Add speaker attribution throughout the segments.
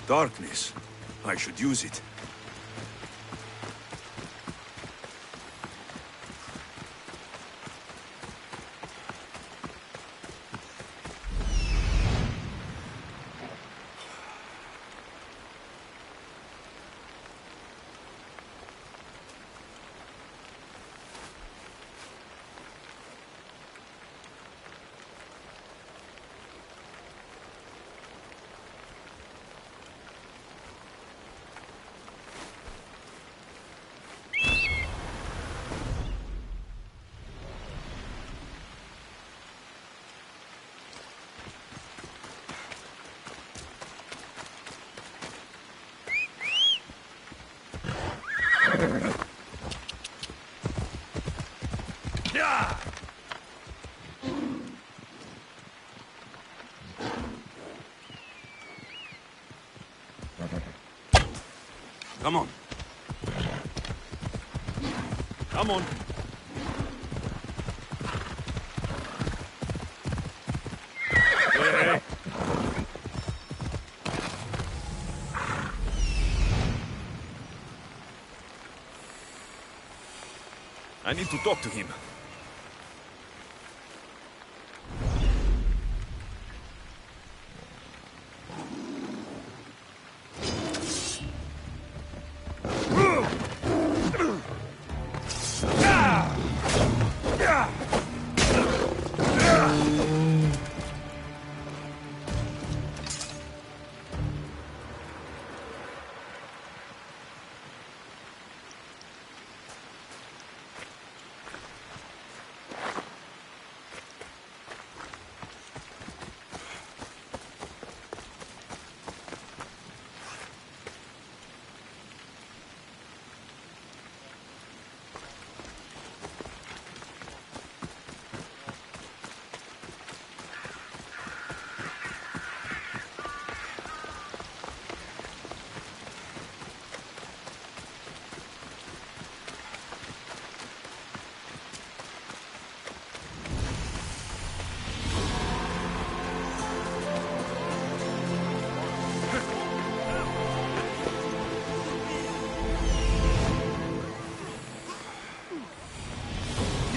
Speaker 1: Darkness. I should use it. Yeah! Come on. Come on. Hey. I need to talk to him.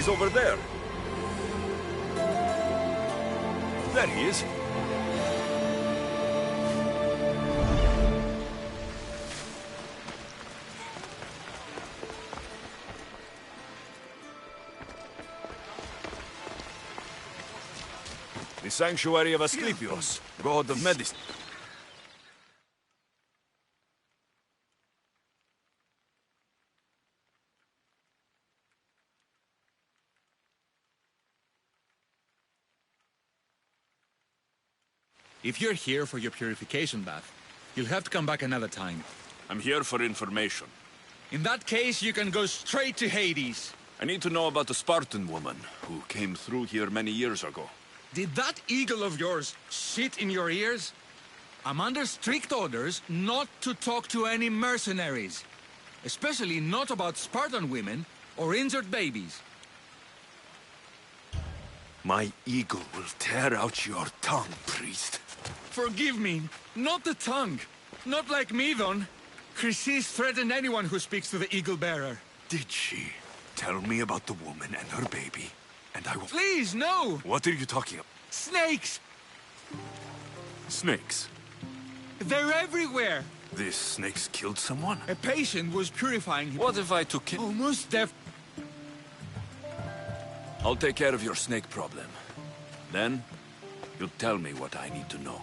Speaker 1: Over there. There he is. The sanctuary of Asclepios, god of medicine.
Speaker 2: If you're here for your purification bath, you'll have to come back another time.
Speaker 1: I'm here for information.
Speaker 2: In that case, you can go straight to Hades.
Speaker 1: I need to know about a Spartan woman who came through here many years ago.
Speaker 2: Did that eagle of yours shit in your ears? I'm under strict orders not to talk to any mercenaries. Especially not about Spartan women or injured babies.
Speaker 1: My eagle will tear out your tongue, priest.
Speaker 2: Forgive me, not the tongue. Not like me, Don. Chrysis threatened anyone who speaks to the eagle bearer.
Speaker 1: Did she? Tell me about the woman and her baby, and I will...
Speaker 2: Please, no!
Speaker 1: What are you talking about?
Speaker 2: Snakes!
Speaker 1: Snakes?
Speaker 2: They're everywhere!
Speaker 1: These snakes killed someone?
Speaker 2: A patient was purifying him.
Speaker 1: What if I took him?
Speaker 2: Almost deaf.
Speaker 1: I'll take care of your snake problem. Then, you tell me what I need to know.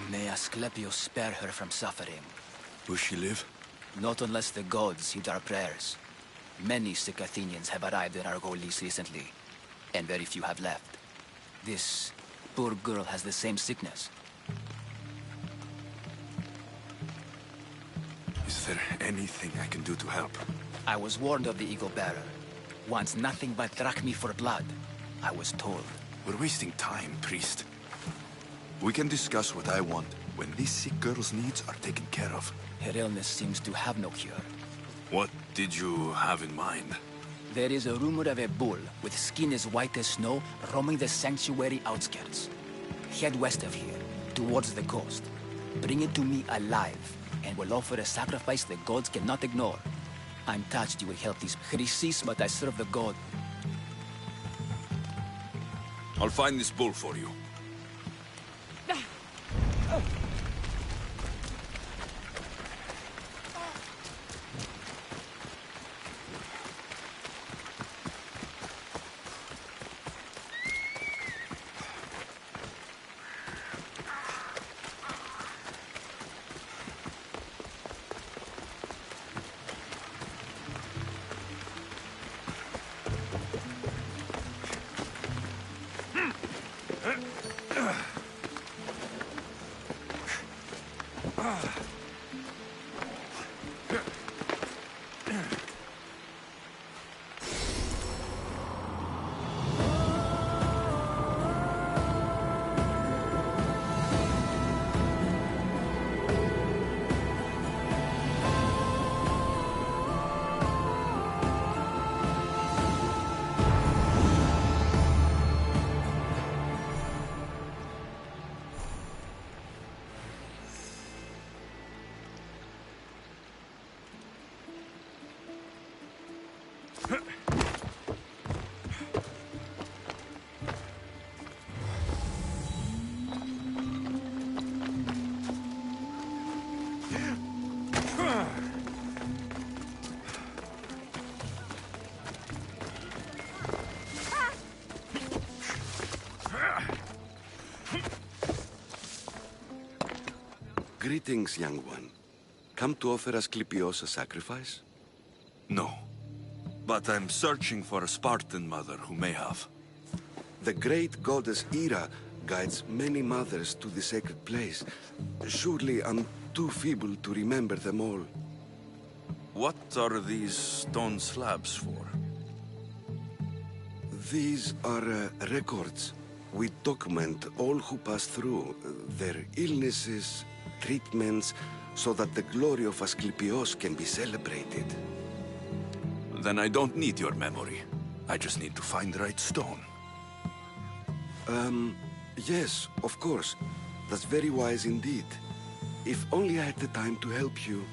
Speaker 3: May Asclepius spare her from suffering.
Speaker 1: Will she live?
Speaker 3: Not unless the gods heed our prayers. Many sick Athenians have arrived in Argolis recently, and very few have left. This poor girl has the same sickness.
Speaker 1: there anything I can do to help?
Speaker 3: I was warned of the Eagle Bearer. Wants nothing but drachmi for blood, I was told.
Speaker 1: We're wasting time, priest. We can discuss what I want when this sick girl's needs are taken care of.
Speaker 3: Her illness seems to have no cure.
Speaker 1: What did you have in mind?
Speaker 3: There is a rumor of a bull with skin as white as snow roaming the sanctuary outskirts. Head west of here, towards the coast. Bring it to me alive, and we'll offer a sacrifice the gods cannot ignore. I'm touched you will help these Chrysis, but I serve the god.
Speaker 1: I'll find this bull for you.
Speaker 4: Greetings, young one. Come to offer Asclepios a sacrifice?
Speaker 1: No. But I'm searching for a Spartan mother who may have.
Speaker 4: The great goddess Ira guides many mothers to the sacred place. Surely I'm too feeble to remember them all.
Speaker 1: What are these stone slabs for?
Speaker 4: These are records. We document all who pass through, their illnesses, treatments, so that the glory of Asclepios can be celebrated.
Speaker 1: Then I don't need your memory. I just need to find the right stone.
Speaker 4: Yes, of course. That's very wise indeed. If only I had the time to help you.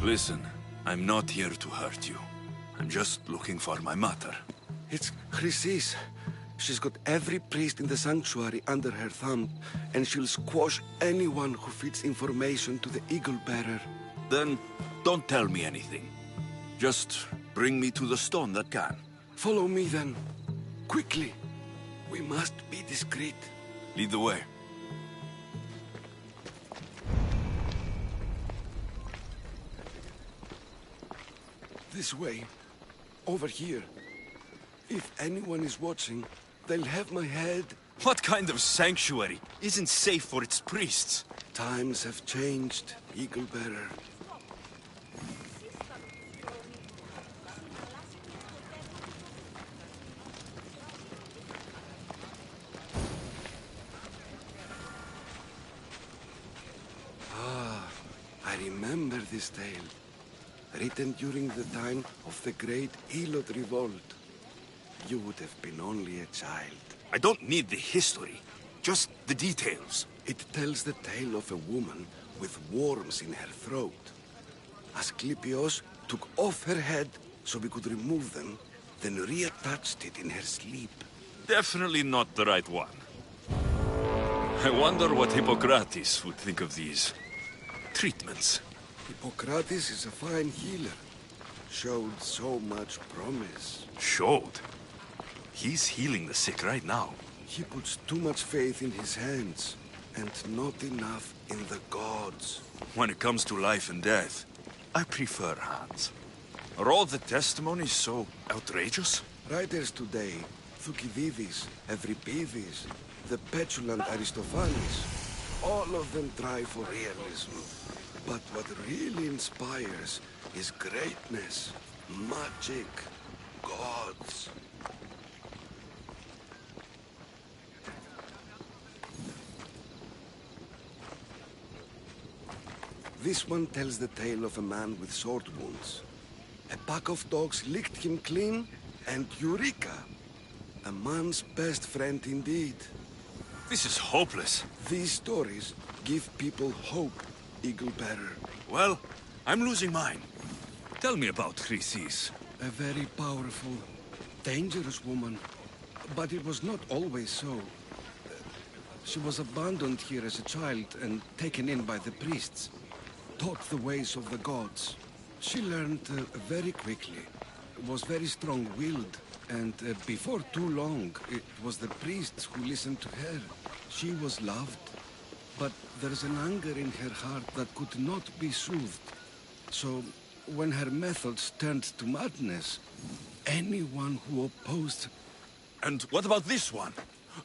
Speaker 1: Listen, I'm not here to hurt you. I'm just looking for my mother.
Speaker 4: It's Chrysis. She's got every priest in the sanctuary under her thumb, and she'll squash anyone who feeds information to the Eagle Bearer.
Speaker 1: Then, don't tell me anything. Just bring me to the stone that can.
Speaker 4: Follow me then. Quickly. We must be discreet.
Speaker 1: Lead the way.
Speaker 4: This way. Over here. If anyone is watching, they'll have my head.
Speaker 1: What kind of sanctuary isn't safe for its priests?
Speaker 4: Times have changed, Eagle Bearer. I remember this tale. Written during the time of the great Elot Revolt. You would have been only a child.
Speaker 1: I don't need the history, just the details.
Speaker 4: It tells the tale of a woman with worms in her throat. Asclepios took off her head so we could remove them, then reattached it in her sleep.
Speaker 1: Definitely not the right one. I wonder what Hippocrates would think of these treatments.
Speaker 4: Hippocrates is a fine healer. Showed so much promise.
Speaker 1: Showed? He's healing the sick right now.
Speaker 4: He puts too much faith in his hands, and not enough in the gods.
Speaker 1: When it comes to life and death, I prefer hands. Are all the testimonies so outrageous?
Speaker 4: Writers today, Thucydides, Euripides, the petulant Aristophanes, All of them try for realism. But what really inspires is greatness, magic, gods. This one tells the tale of a man with sword wounds. A pack of dogs licked him clean, and Eureka! A man's best friend indeed.
Speaker 1: This is hopeless.
Speaker 4: These stories give people hope, Eagle Bearer.
Speaker 1: Well, I'm losing mine. Tell me about Chrysis.
Speaker 4: A very powerful, dangerous woman. But it was not always so. She was abandoned here as a child and taken in by the priests. Taught the ways of the gods. She learned very quickly. Was very strong-willed. And before too long, it was the priests who listened to her. She was loved. But there's an anger in her heart that could not be soothed. So, when her methods turned to madness, anyone who opposed...
Speaker 5: And what about this one?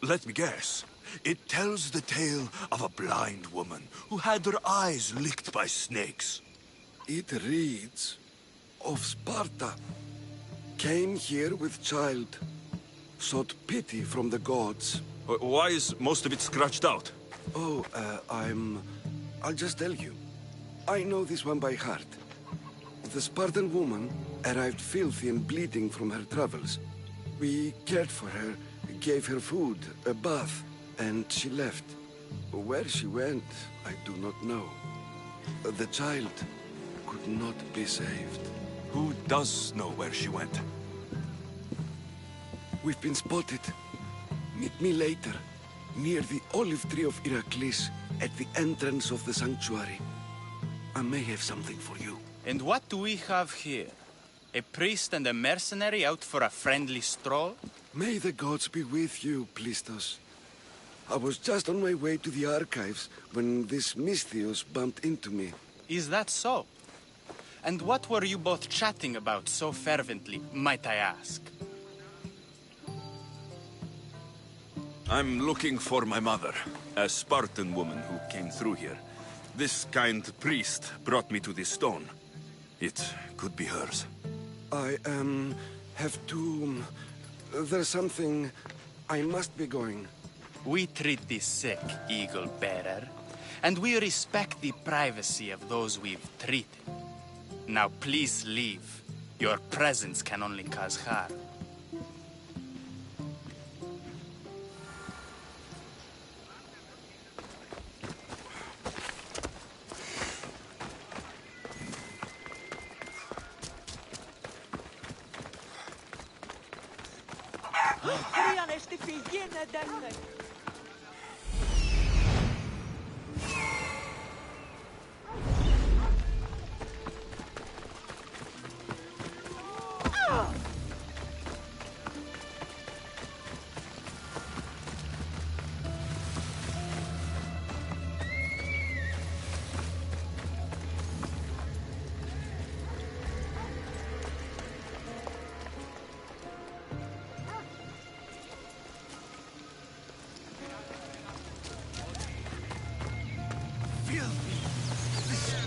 Speaker 5: Let me guess. It tells the tale of a blind woman who had her eyes licked by snakes.
Speaker 4: It reads of Sparta. Came here with child. Sought pity from the gods.
Speaker 1: Why is most of it scratched out?
Speaker 4: Oh, I'll just tell you. I know this one by heart. The Spartan woman arrived filthy and bleeding from her travels. We cared for her, gave her food, a bath, and she left. Where she went, I do not know. The child could not be saved.
Speaker 5: Who does know where she went?
Speaker 4: We've been spotted. Meet me later, near the olive tree of Heracles, at the entrance of the sanctuary. I may have something for you.
Speaker 6: And what do we have here? A priest and a mercenary out for a friendly stroll?
Speaker 4: May the gods be with you, Plistos. I was just on my way to the archives when this Misthios bumped into me.
Speaker 6: Is that so? And what were you both chatting about so fervently, might I ask?
Speaker 1: I'm looking for my mother, a Spartan woman who came through here. This kind priest brought me to this stone. It could be hers.
Speaker 4: I, have to... there's something... I must be going.
Speaker 6: We treat the sick, Eagle Bearer, and we respect the privacy of those we've treated. Now please leave. Your presence can only cause harm.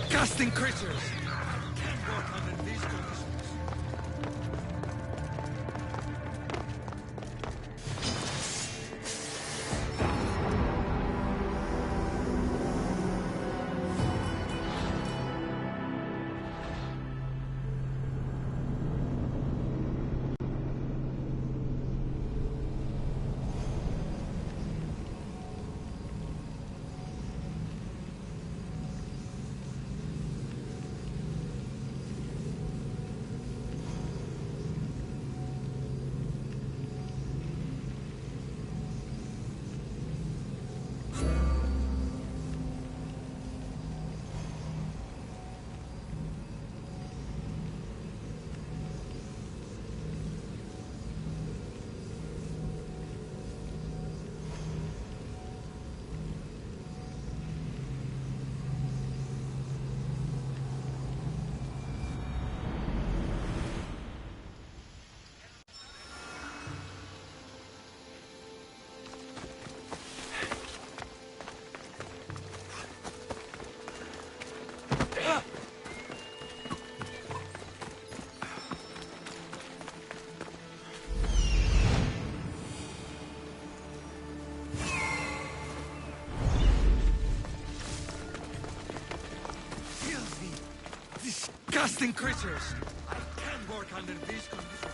Speaker 2: Disgusting creatures! Can't work under these conditions. disgusting creatures! I can't work under these conditions.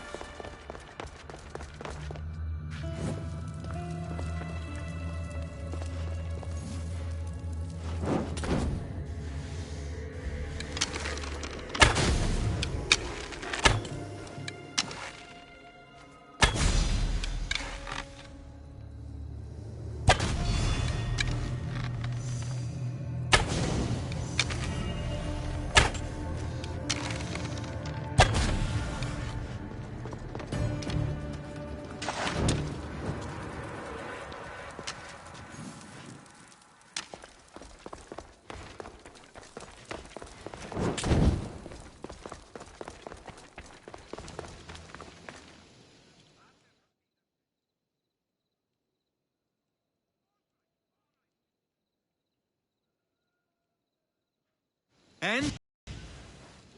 Speaker 2: And?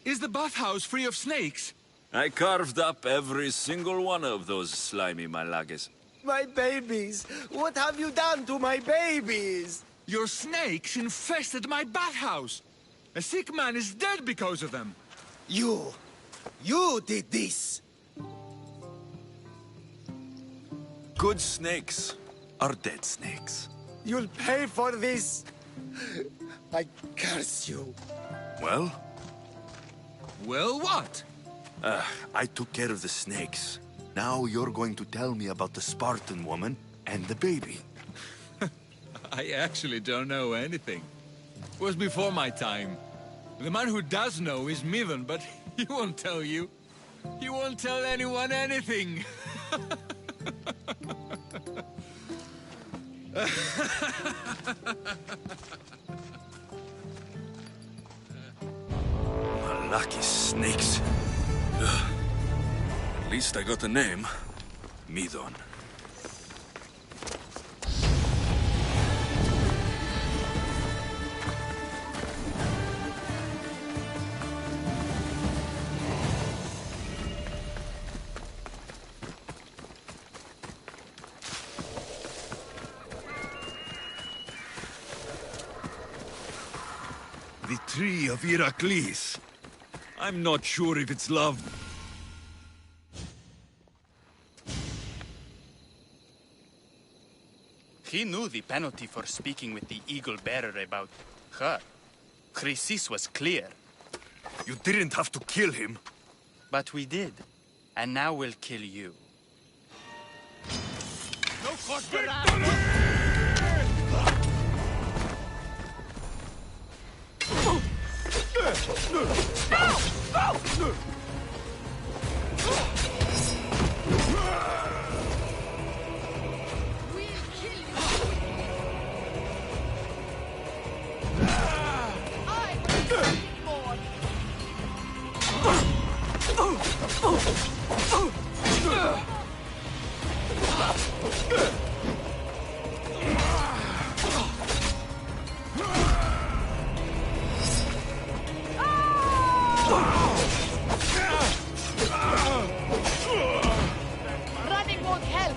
Speaker 2: Is the bathhouse free of snakes?
Speaker 1: I carved up every single one of those slimy malagas.
Speaker 7: My babies! What have you done to my babies?
Speaker 2: Your snakes infested my bathhouse! A sick man is dead because of them!
Speaker 7: You did this!
Speaker 1: Good snakes are dead snakes.
Speaker 7: You'll pay for this! I curse you!
Speaker 1: Well?
Speaker 2: Well, what?
Speaker 1: I took care of the snakes. Now you're going to tell me about the Spartan woman and the baby.
Speaker 2: I actually don't know anything. It was before my time. The man who does know is Mivan, but he won't tell you. He won't tell anyone anything.
Speaker 1: Lucky snakes. Ugh. At least I got a name. Midon.
Speaker 5: The tree of Heracles. I'm not sure if it's love.
Speaker 6: He knew the penalty for speaking with the Eagle Bearer about her. Chrysis was clear.
Speaker 5: You didn't have to kill him.
Speaker 6: But we did. And now we'll kill you. No cause for
Speaker 8: Running won't help.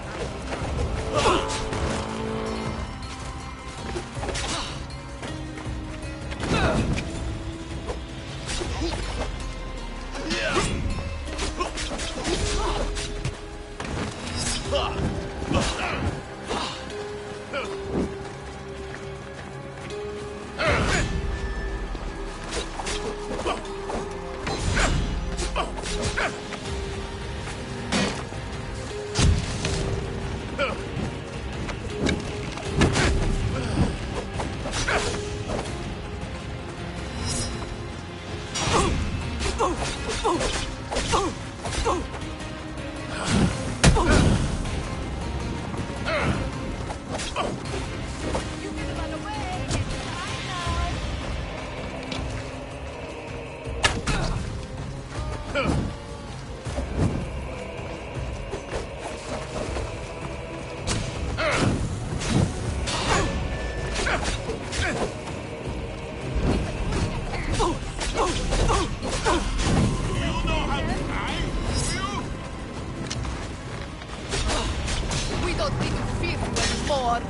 Speaker 8: We don't need to fear you anymore.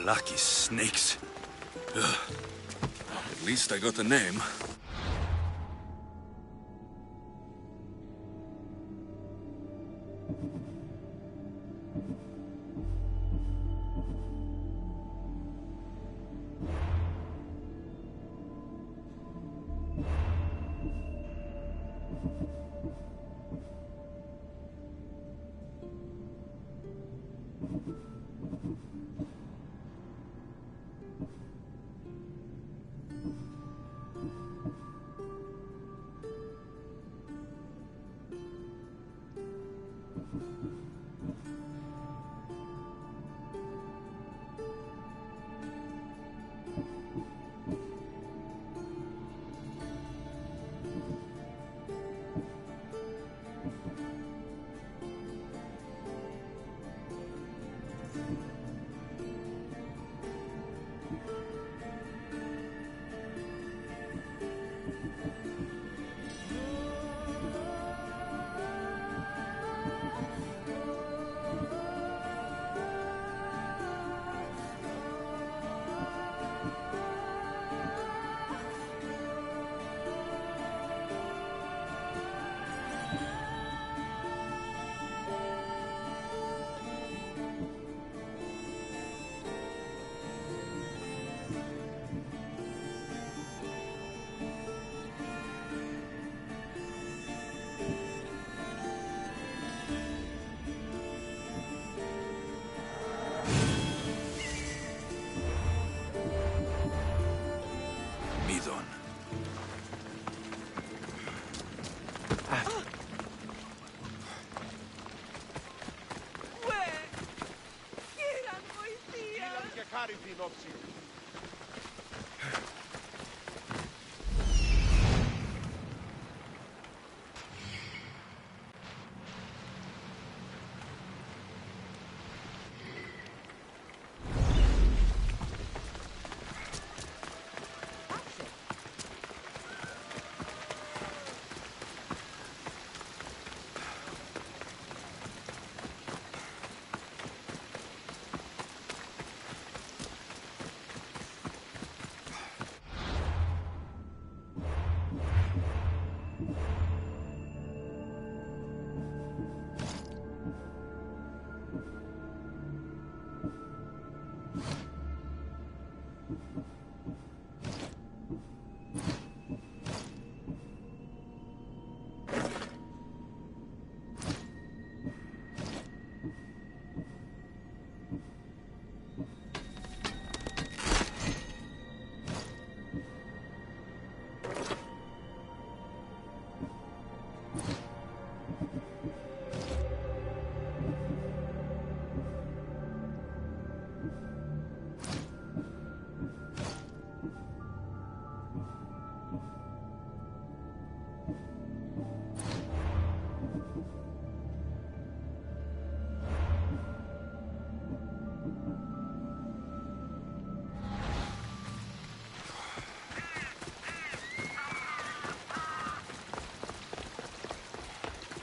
Speaker 5: Lucky snakes. Ugh.
Speaker 1: At least I got a name.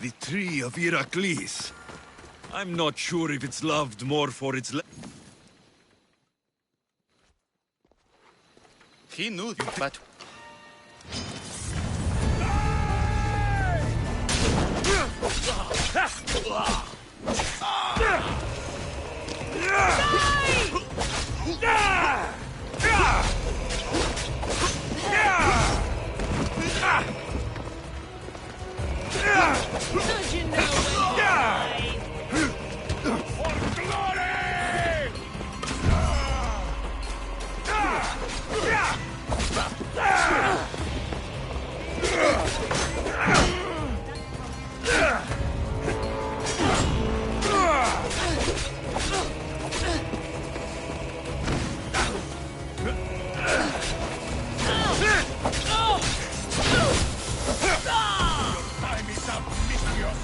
Speaker 1: The tree of Heracles. I'm not sure if it's loved more for its
Speaker 6: He knew, but...
Speaker 8: Don't you know when
Speaker 5: Time is up, Mistrios!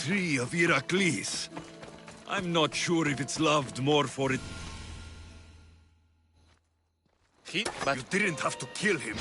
Speaker 1: tree of Heracles. I'm not sure if it's loved more for it.
Speaker 6: But
Speaker 1: You didn't have to kill him.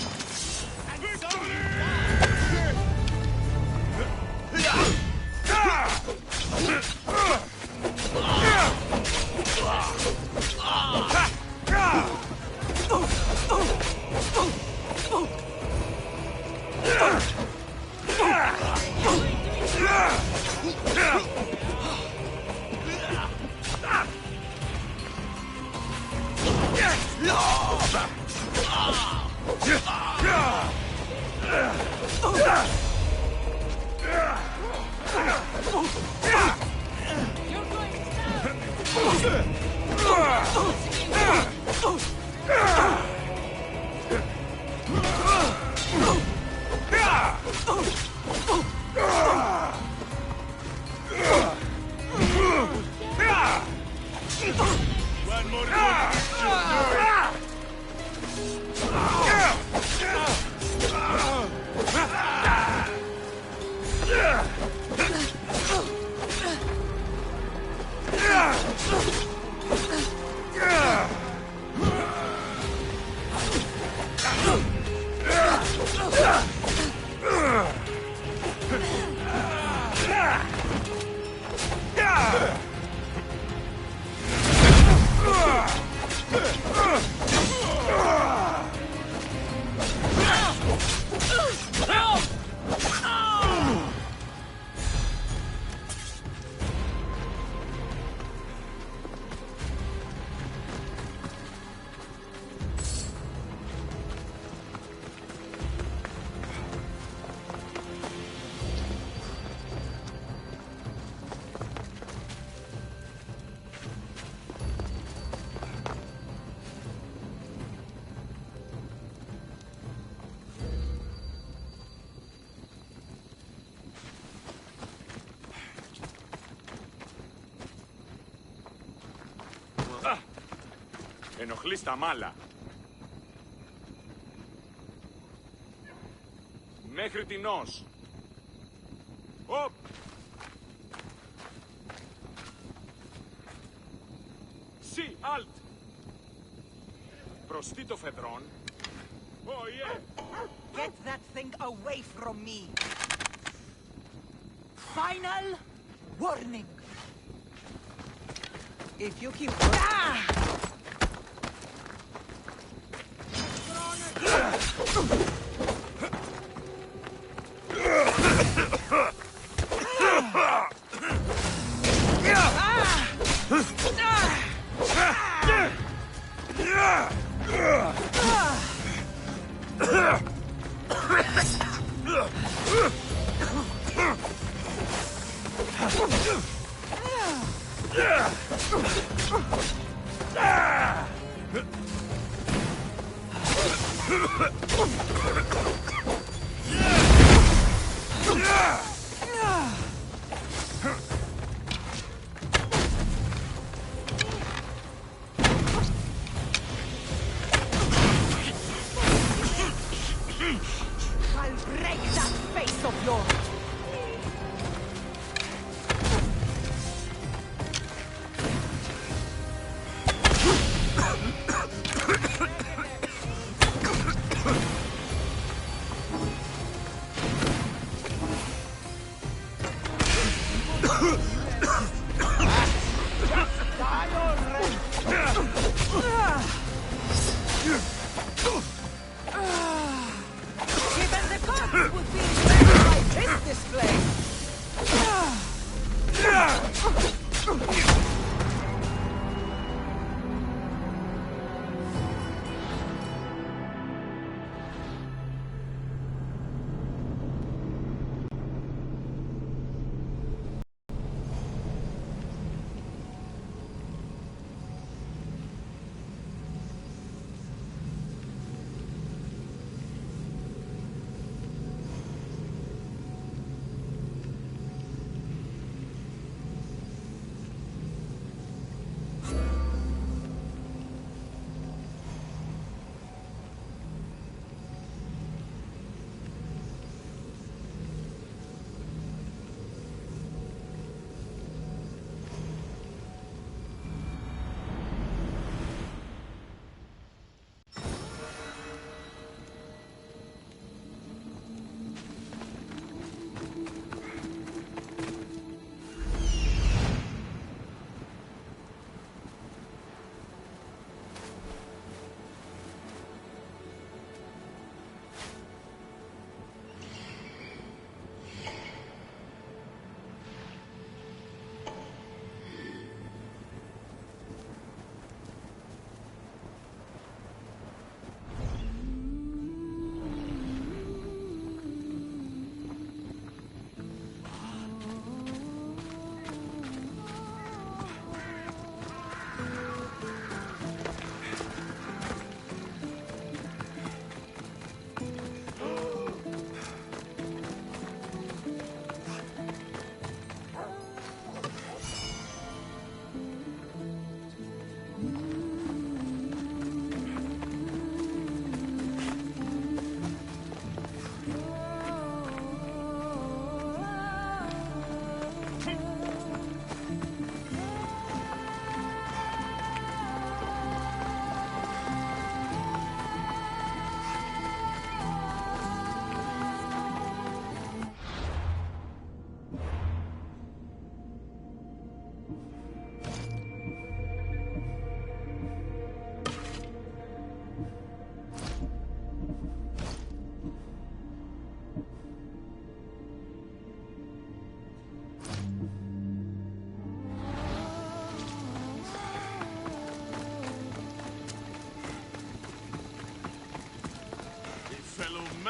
Speaker 9: Ενοχλείς τα μάλα. Μέχρι την ως. Οπ! Σι, αλτ. Προστί το φεδρόν. Oh, yeah.
Speaker 10: Get that thing away from me. Final warning. If you keep... Ah!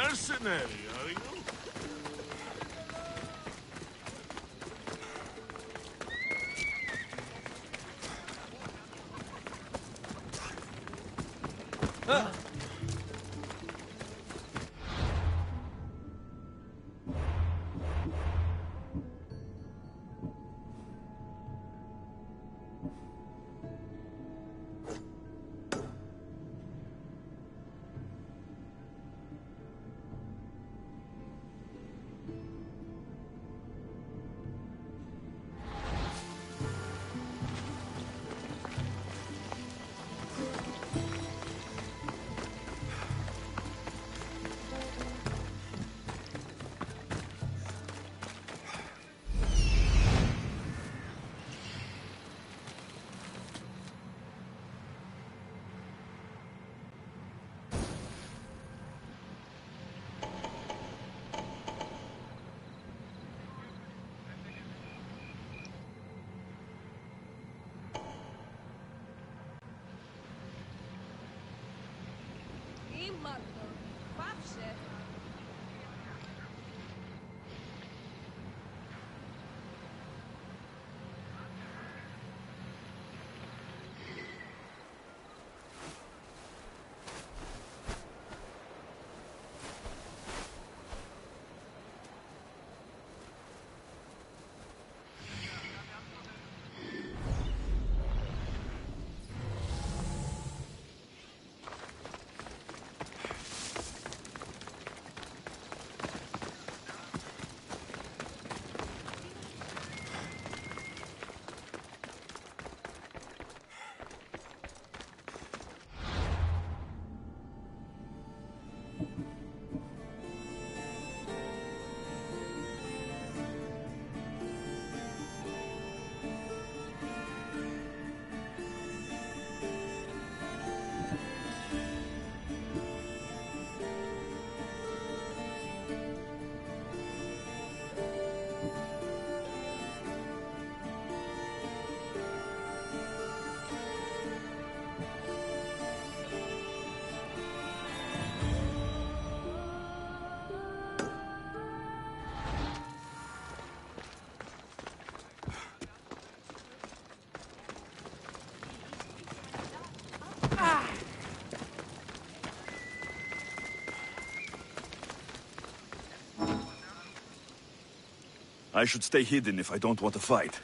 Speaker 5: mercenary, are you?
Speaker 1: I should stay hidden if I don't want to fight.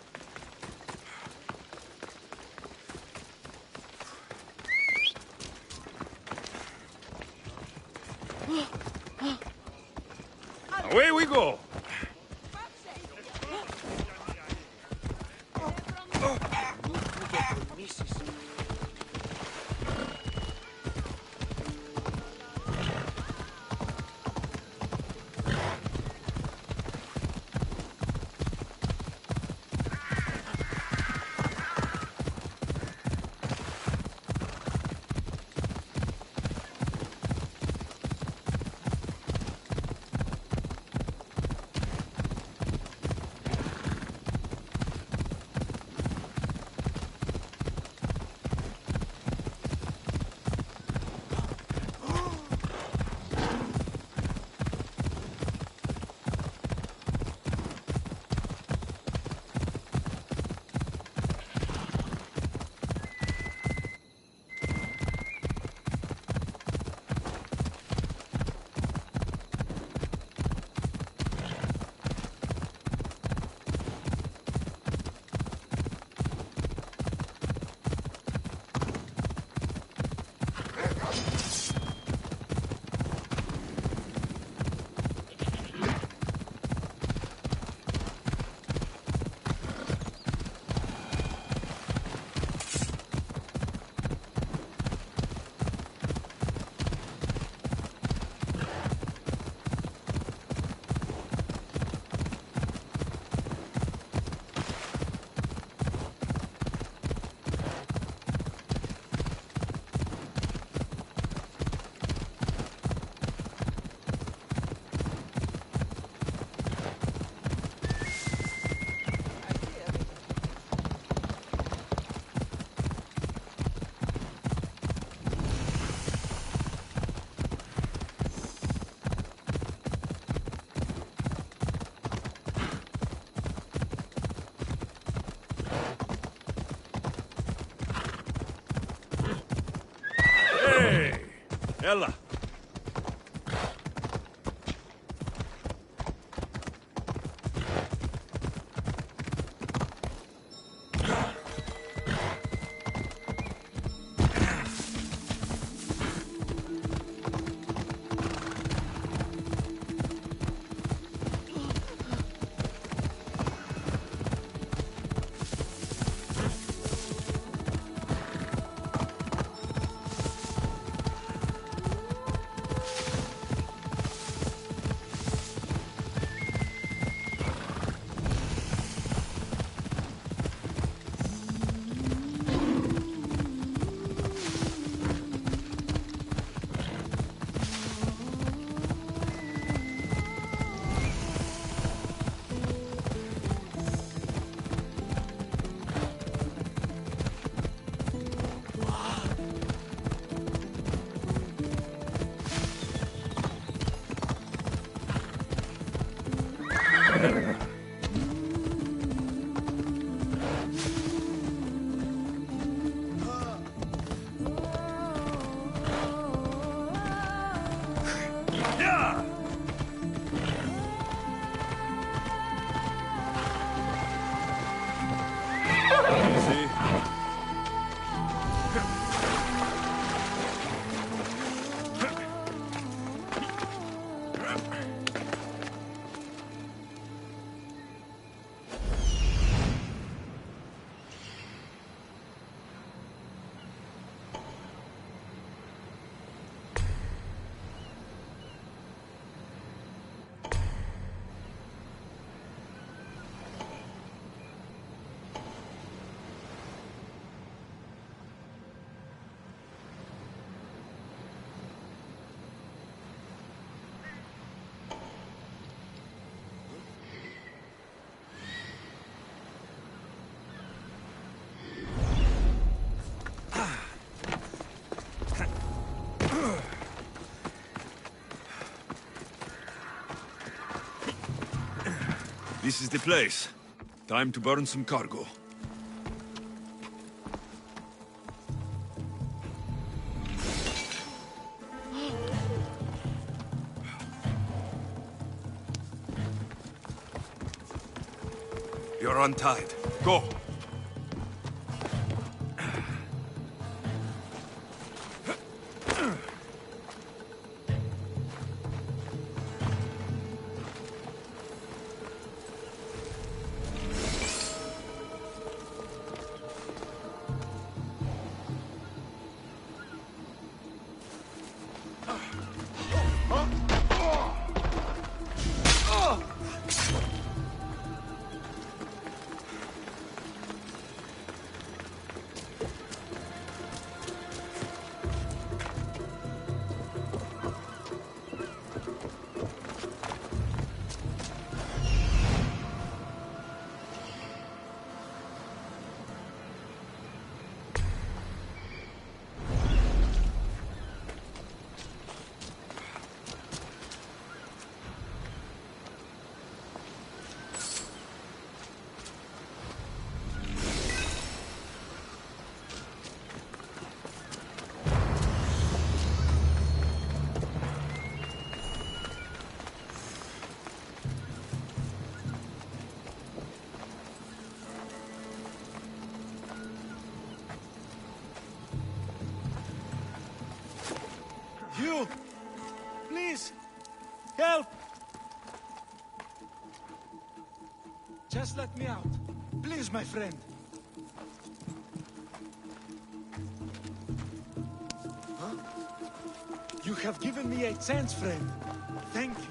Speaker 1: Away we go! Ella. This is the place. Time to burn some cargo. You're untied. Go!
Speaker 11: You! Please! Help! Just let me out. Please, my friend. Huh? You have given me a chance, friend. Thank you.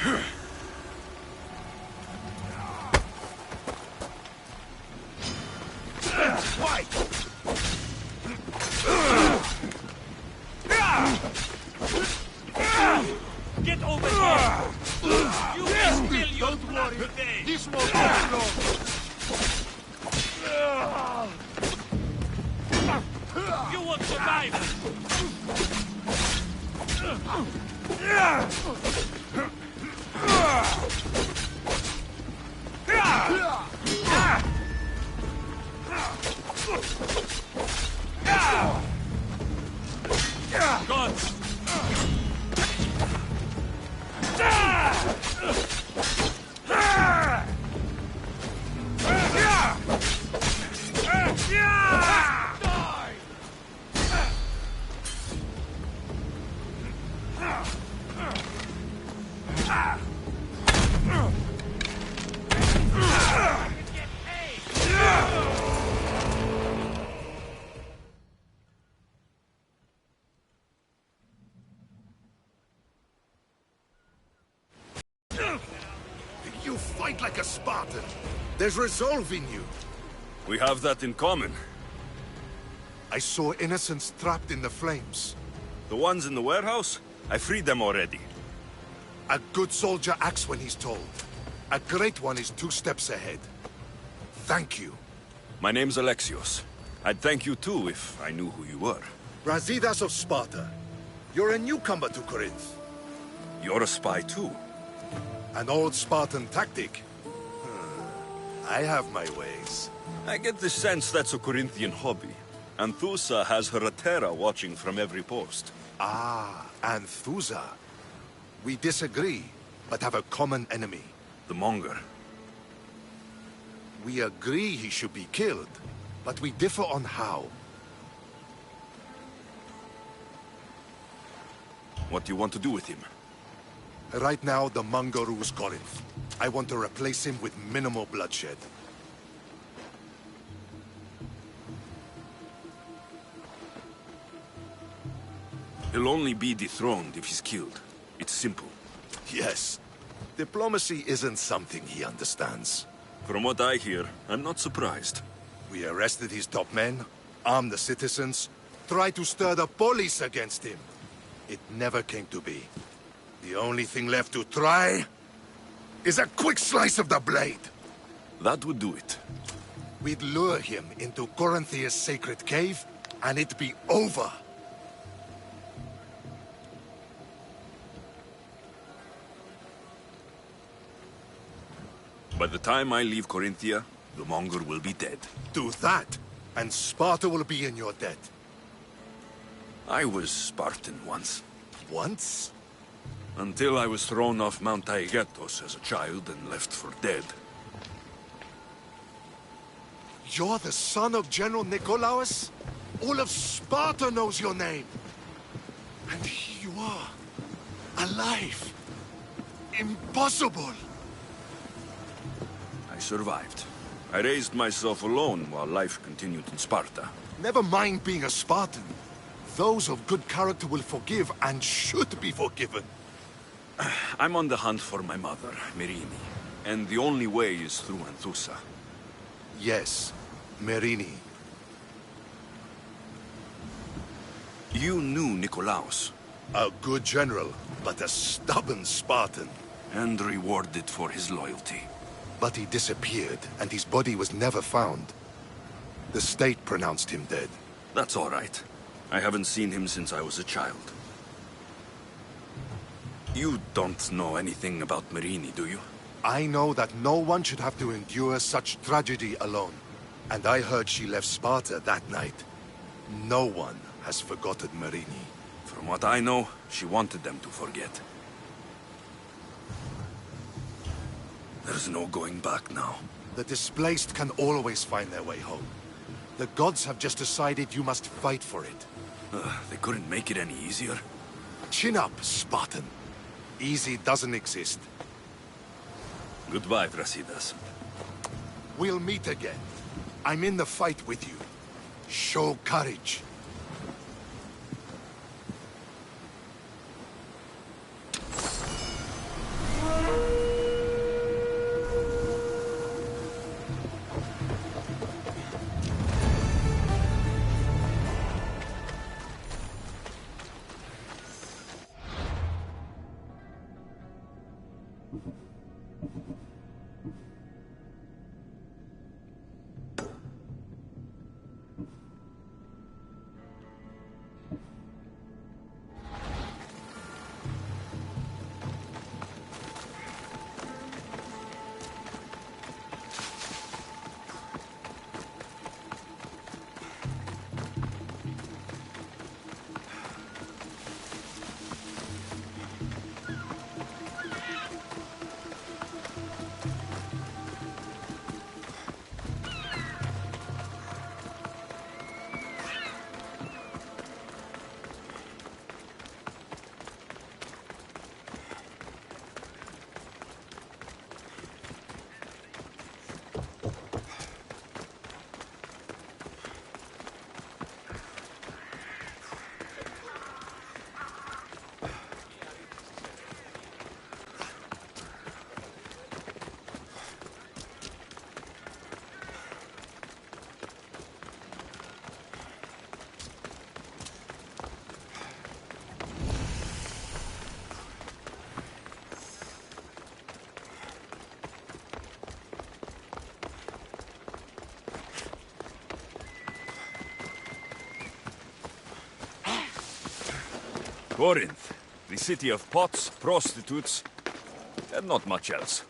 Speaker 9: Get over here! You will spill your blood today!
Speaker 11: This won't last long.
Speaker 9: You won't survive! Gods!
Speaker 5: You fight like a Spartan. There's resolve in you.
Speaker 1: We have that in common.
Speaker 5: I saw innocents trapped in the flames.
Speaker 1: The ones in the warehouse? I freed them already.
Speaker 5: A good soldier acts when he's told. A great one is 2 steps ahead. Thank you.
Speaker 1: My name's Alexios. I'd thank you too if I knew who you were.
Speaker 5: Brasidas of Sparta. You're a newcomer to Corinth.
Speaker 1: You're a spy too.
Speaker 5: An old Spartan tactic. I have my ways.
Speaker 1: I get the sense that's a Corinthian hobby. Anthusa has her Atera watching from every post.
Speaker 5: Ah, Anthusa. We disagree, but have a common enemy.
Speaker 1: The Monger.
Speaker 5: We agree he should be killed, but we differ on how.
Speaker 1: What do you want to do with him?
Speaker 5: Right now, the Monger rules Corinth. I want to replace him with minimal bloodshed.
Speaker 1: He'll only be dethroned if he's killed. It's simple.
Speaker 5: Yes. Diplomacy isn't something he understands.
Speaker 1: From what I hear, I'm not surprised.
Speaker 5: We arrested his top men, armed the citizens, tried to stir the police against him. It never came to be. The only thing left to try is a quick slice of the blade.
Speaker 1: That would do it.
Speaker 5: We'd lure him into Corinthia's sacred cave, and it'd be over.
Speaker 1: By the time I leave Corinthia, the Monger will be dead.
Speaker 5: Do that, and Sparta will be in your debt.
Speaker 1: I was Spartan once.
Speaker 5: Once?
Speaker 1: Until I was thrown off Mount Taygetos as a child and left for dead.
Speaker 5: You're the son of General Nikolaos? All of Sparta knows your name. And here you are, alive. Impossible!
Speaker 1: I survived. I raised myself alone while life continued in Sparta.
Speaker 5: Never mind being a Spartan. Those of good character will forgive and should be forgiven.
Speaker 1: I'm on the hunt for my mother, Merini. And the only way is through Anthusa.
Speaker 5: Yes, Merini.
Speaker 1: You knew Nikolaos.
Speaker 5: A good general, but a stubborn Spartan.
Speaker 1: And rewarded for his loyalty.
Speaker 5: But he disappeared, and his body was never found. The state pronounced him dead.
Speaker 1: That's all right. I haven't seen him since I was a child. You don't know anything about Merini, do you?
Speaker 5: I know that no one should have to endure such tragedy alone. And I heard she left Sparta that night. No one has forgotten Merini.
Speaker 1: From what I know, she wanted them to forget. There's no going back now.
Speaker 5: The displaced can always find their way home. The gods have just decided you must fight for it.
Speaker 1: They couldn't make it any easier.
Speaker 5: Chin up, Spartan. Easy doesn't exist.
Speaker 1: Goodbye, Brasidas.
Speaker 5: We'll meet again. I'm in the fight with you. Show courage.
Speaker 1: Corinth, the city of pots, prostitutes, and not much else.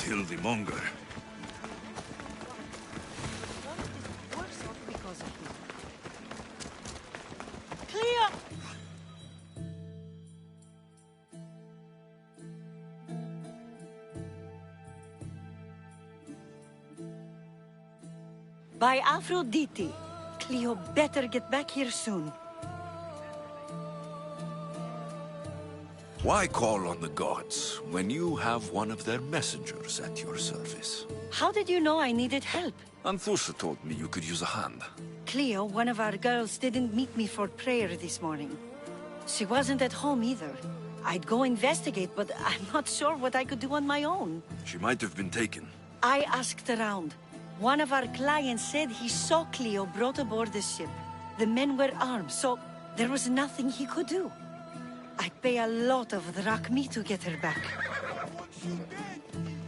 Speaker 1: Until the monger.
Speaker 10: Clear! By Aphrodite. Cleo better get back here soon.
Speaker 1: Why call on the gods when you have one of their messengers at your service?
Speaker 10: How did you know I needed help?
Speaker 1: Anthusa told me you could use a hand.
Speaker 10: Cleo, one of our girls, didn't meet me for prayer this morning. She wasn't at home either. I'd go investigate, but I'm not sure what I could do on my own.
Speaker 1: She might have been taken.
Speaker 10: I asked around. One of our clients said he saw Cleo brought aboard the ship. The men were armed, so there was nothing he could do. I'd pay a lot of drachmi to get her back.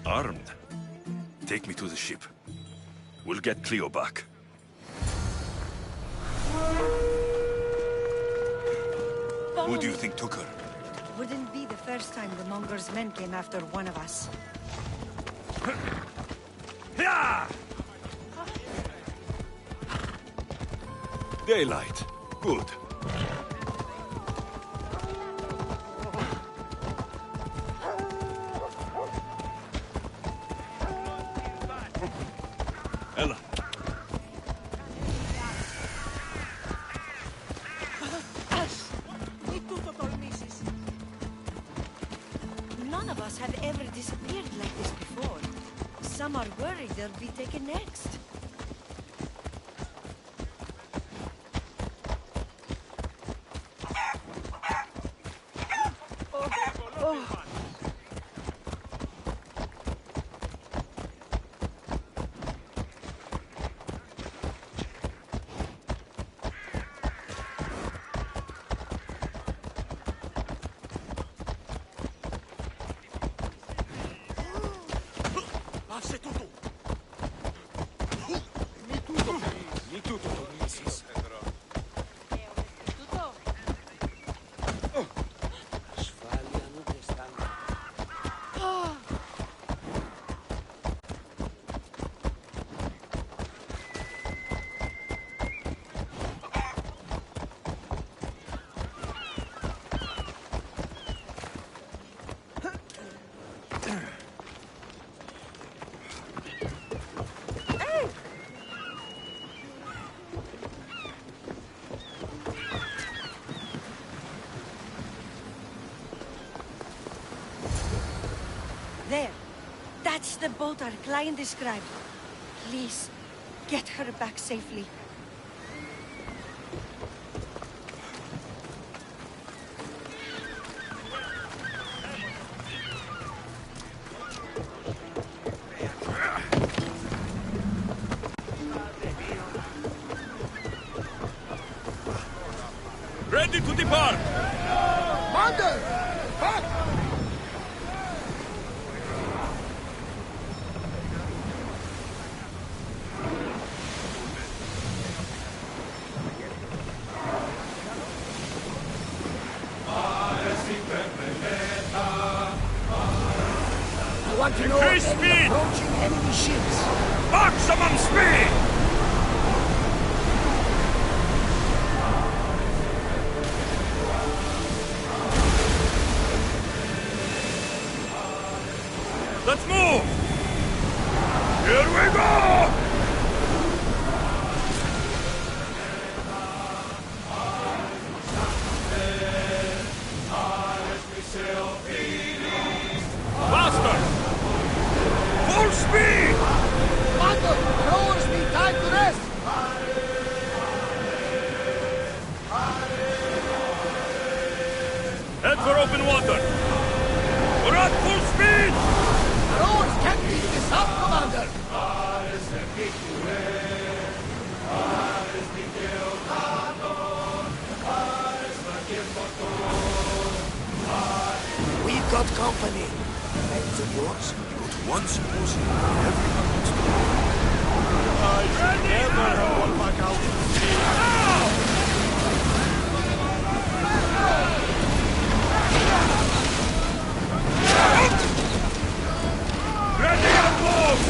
Speaker 1: Armed? Take me to the ship. We'll get Cleo back. Who do you think took her?
Speaker 10: Wouldn't be the first time the Monger's men came after one of us.
Speaker 1: Daylight. Good. Ella.
Speaker 10: None of us have ever disappeared like this before. Some are worried they'll be taken next. That's the boat our client described. Please, get her back safely.
Speaker 1: Ready to depart!
Speaker 7: Commander! Back! I want to know
Speaker 1: Increase
Speaker 7: any
Speaker 1: speed!
Speaker 7: approaching enemy ships.
Speaker 1: Maximum speed! Let's move! Here we go! Faster! Full speed!
Speaker 7: Commander, rowers need time to rest.
Speaker 1: Head for open water! We're at full speed!
Speaker 7: Rowers can't keep this up, Commander. We've got company. And to yours?
Speaker 1: But once suppose everyone wants to know.
Speaker 11: Never have one back out.
Speaker 1: Ready and move!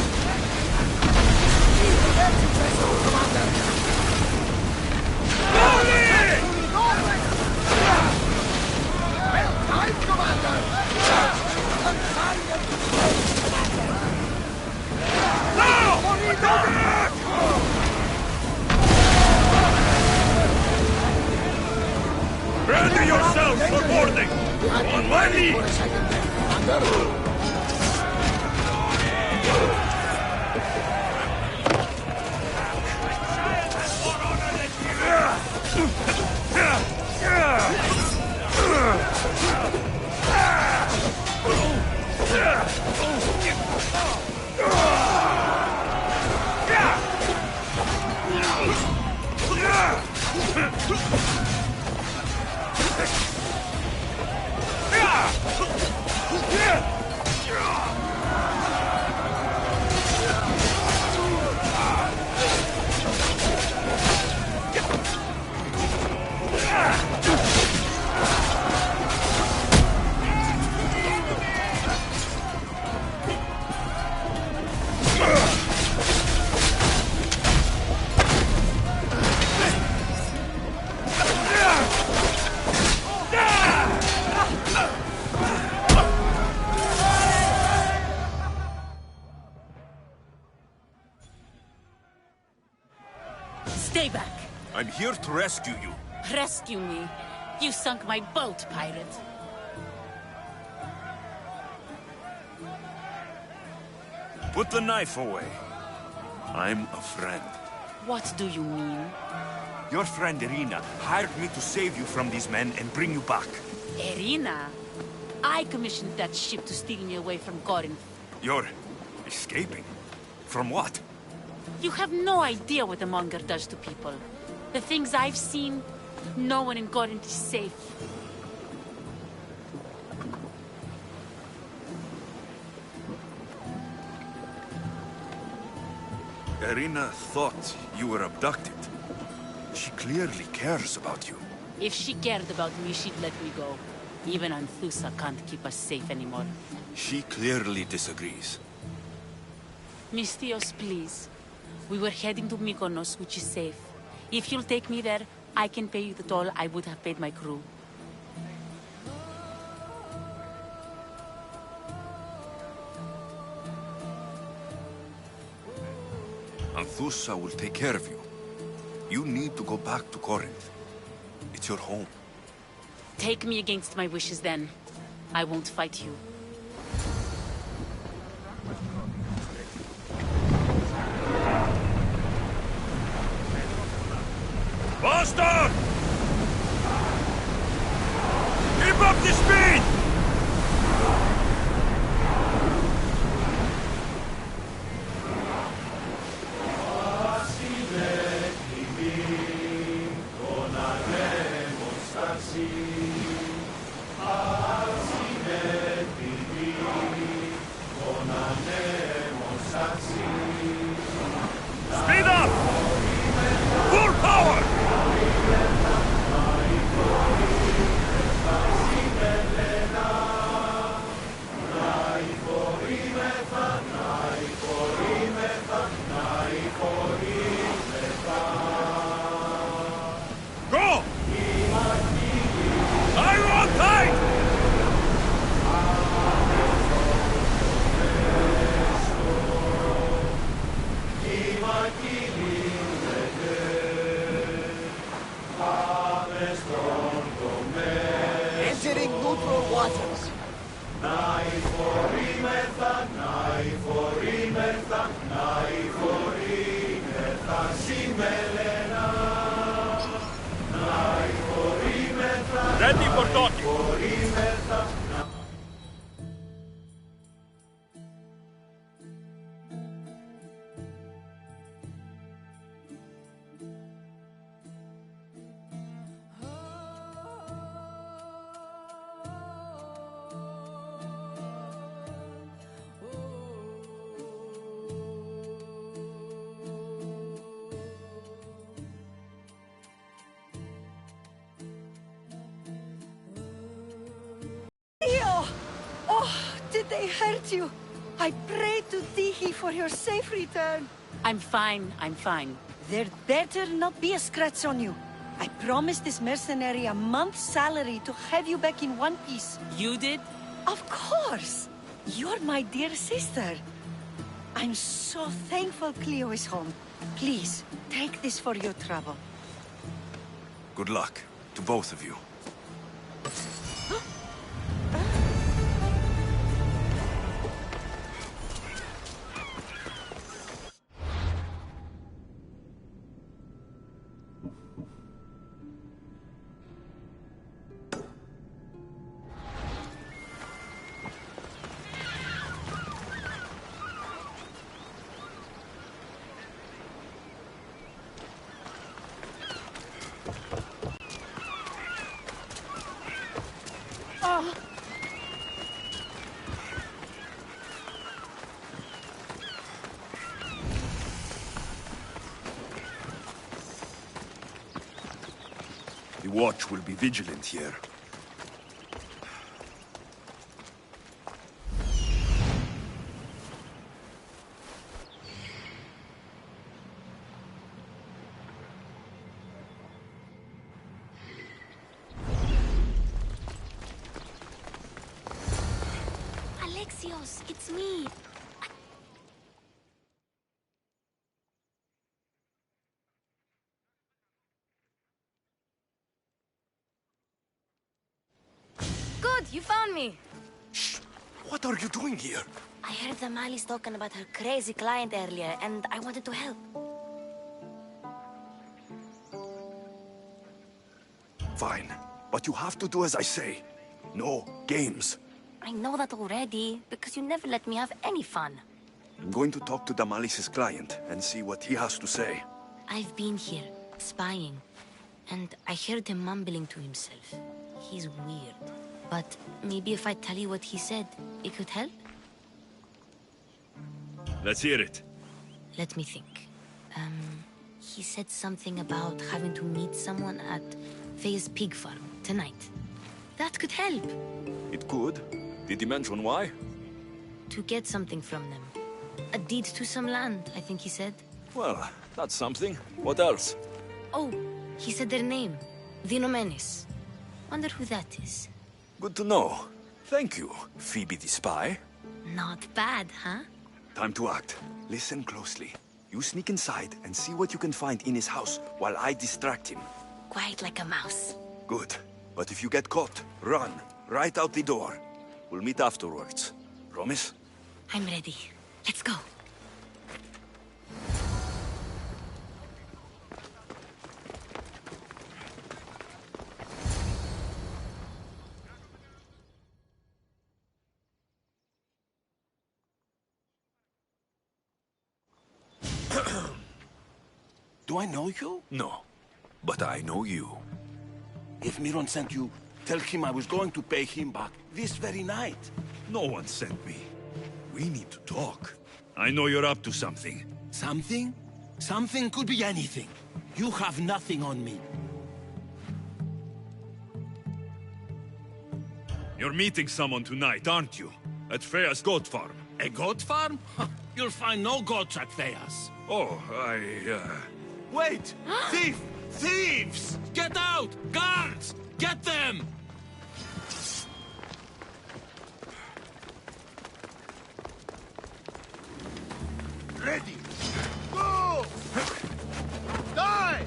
Speaker 1: Ready yourselves for boarding! On my lead!
Speaker 8: Stay back.
Speaker 1: I'm here to rescue you.
Speaker 8: Rescue me. You sunk my boat, pirate.
Speaker 1: Put the knife away. I'm a friend.
Speaker 8: What do you mean?
Speaker 1: Your friend Irina hired me to save you from these men and bring you back.
Speaker 8: Irina? I commissioned that ship to steal me away from Corinth.
Speaker 1: You're escaping? From what?
Speaker 8: You have no idea what the Monger does to people. The things I've seen, no one in Corinth is safe.
Speaker 1: Irina thought you were abducted. She clearly cares about you.
Speaker 8: If she cared about me, she'd let me go. Even Anthusa can't keep us safe anymore.
Speaker 1: She clearly disagrees.
Speaker 8: Mystios, please. We were heading to Mykonos, which is safe. If you'll take me there, I can pay you the toll I would have paid my crew.
Speaker 1: Anthusa will take care of you. You need to go back to Corinth. It's your home.
Speaker 8: Take me against my wishes then. I won't fight you.
Speaker 1: Faster! Keep up the speed! Speed up! Full power! Go! Iron tight!
Speaker 7: Entering neutral waters.
Speaker 1: Ready for docking.
Speaker 10: Leo! Oh, did they hurt you? I pray to Tihi for your safe return.
Speaker 8: I'm fine, I'm fine.
Speaker 10: There better not be a scratch on you. I promised this mercenary a month's salary to have you back in one piece.
Speaker 8: You did?
Speaker 10: Of course! You're my dear sister. I'm so thankful Cleo is home. Please, take this for your trouble.
Speaker 1: Good luck to both of you. The watch will be vigilant here.
Speaker 12: Alexios, it's me. Good, you found me.
Speaker 1: Shh! What are you doing here?
Speaker 12: I heard the Mali's talking about her crazy client earlier, and I wanted to help.
Speaker 1: Fine, but you have to do as I say. No games.
Speaker 12: I know that already, because you never let me have any fun.
Speaker 1: I'm going to talk to Damalis's client and see what he has to say.
Speaker 12: I've been here, spying, and I heard him mumbling to himself. He's weird. But maybe if I tell you what he said, it could help?
Speaker 1: Let's hear it.
Speaker 12: Let me think. He said something about having to meet someone at Faye's pig farm tonight. That could help.
Speaker 1: It could. Did he mention why?
Speaker 12: To get something from them. A deed to some land, I think he said.
Speaker 1: Well, that's something. What else?
Speaker 12: Oh, he said their name. Vinomenes. Wonder who that is.
Speaker 1: Good to know. Thank you, Phoebe the spy.
Speaker 12: Not bad, huh?
Speaker 1: Time to act. Listen closely. You sneak inside and see what you can find in his house while I distract him.
Speaker 12: Quiet like a mouse.
Speaker 1: Good. But if you get caught, run. Right out the door. We'll meet afterwards. Promise?
Speaker 12: I'm ready. Let's go.
Speaker 4: Do I know you?
Speaker 1: No, but I know you.
Speaker 4: If Miron sent you, tell him I was going to pay him back this very night.
Speaker 1: No one sent me. We need to talk. I know you're up to something.
Speaker 4: Something? Something could be anything. You have nothing on me.
Speaker 1: You're meeting someone tonight, aren't you? At Freya's goat farm.
Speaker 4: A goat farm? You'll find no goats at Thea's.
Speaker 1: Oh,
Speaker 4: Wait! Thief! Thieves! Get out! Guards! Get them!
Speaker 5: Ready! Go! Die!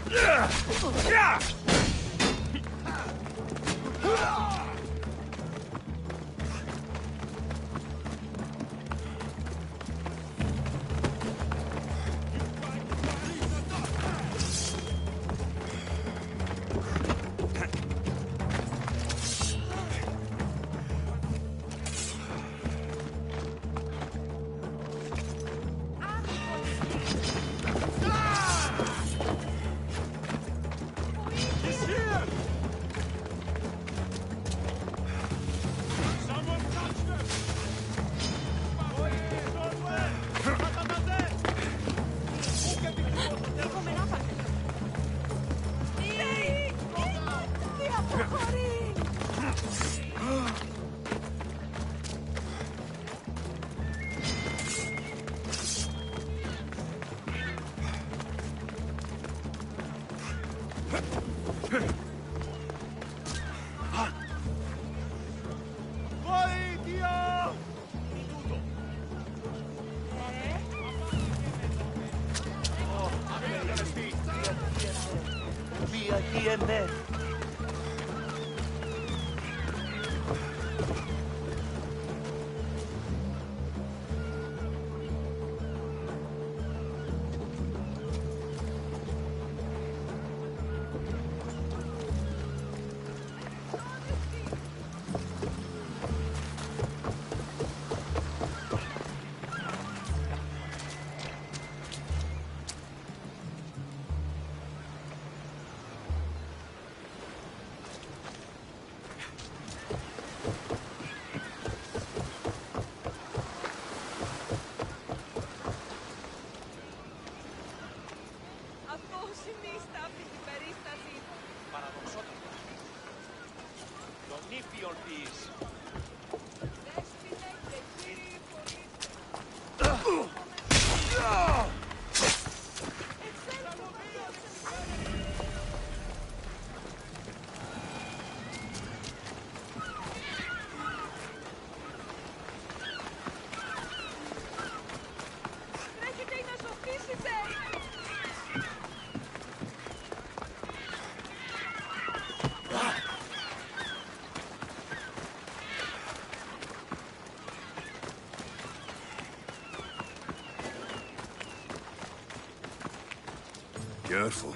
Speaker 1: Careful.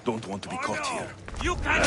Speaker 1: Don't want to be caught here.
Speaker 9: You can't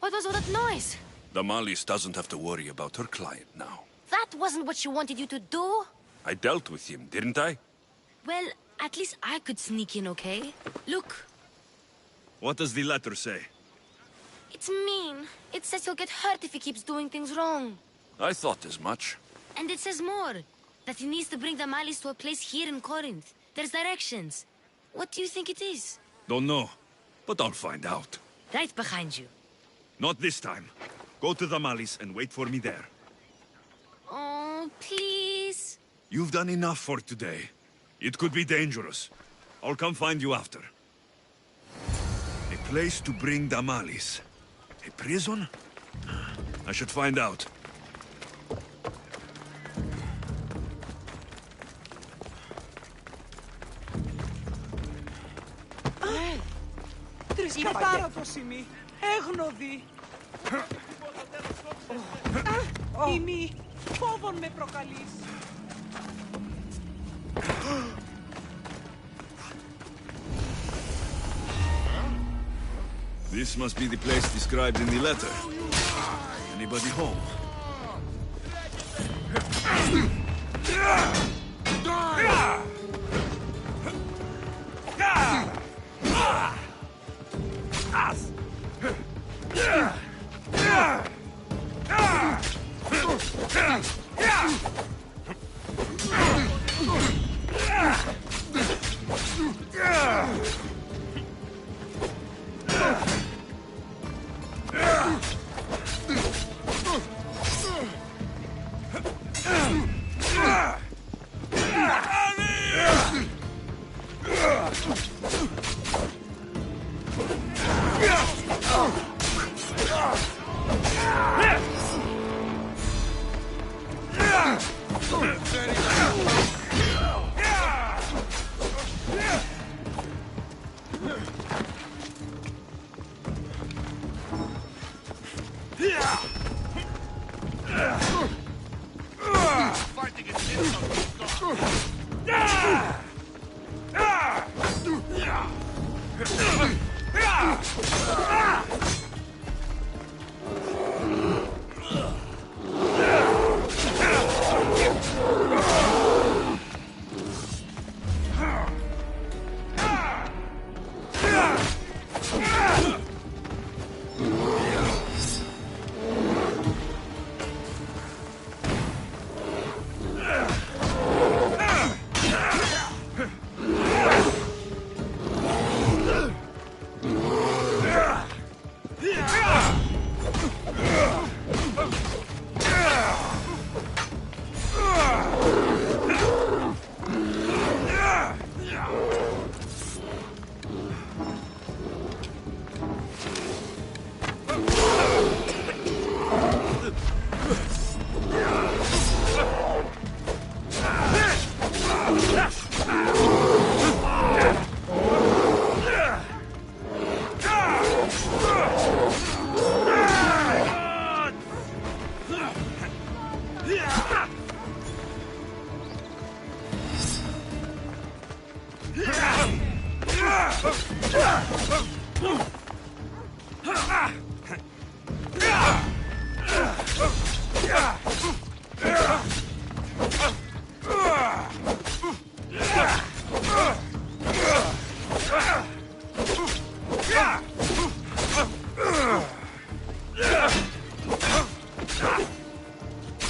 Speaker 12: What was all that noise?
Speaker 1: Damalis doesn't have to worry about her client now.
Speaker 12: That wasn't what she wanted you to do.
Speaker 1: I dealt with him, didn't I?
Speaker 12: Well, at least I could sneak in, okay? Look,
Speaker 1: What does the letter say?
Speaker 12: it's mean. It says he'll get hurt if he keeps doing things wrong.
Speaker 1: I thought as much.
Speaker 12: And it says more. That he needs to bring the Malis to a place here in Corinth. There's directions. What do you think it is?
Speaker 1: Don't know, but I'll find out.
Speaker 12: Right behind you.
Speaker 1: Not this time. Go to Damalis and wait for me there.
Speaker 12: Oh, please.
Speaker 1: You've done enough for today. It could be dangerous. I'll come find you after. A place to bring Damalis. A prison? I should find out.
Speaker 13: Είναι παράδοσιμη, έγνοδη. Ημί, φόβον με προκαλείς.
Speaker 1: This must be the place described in the letter. Anybody home?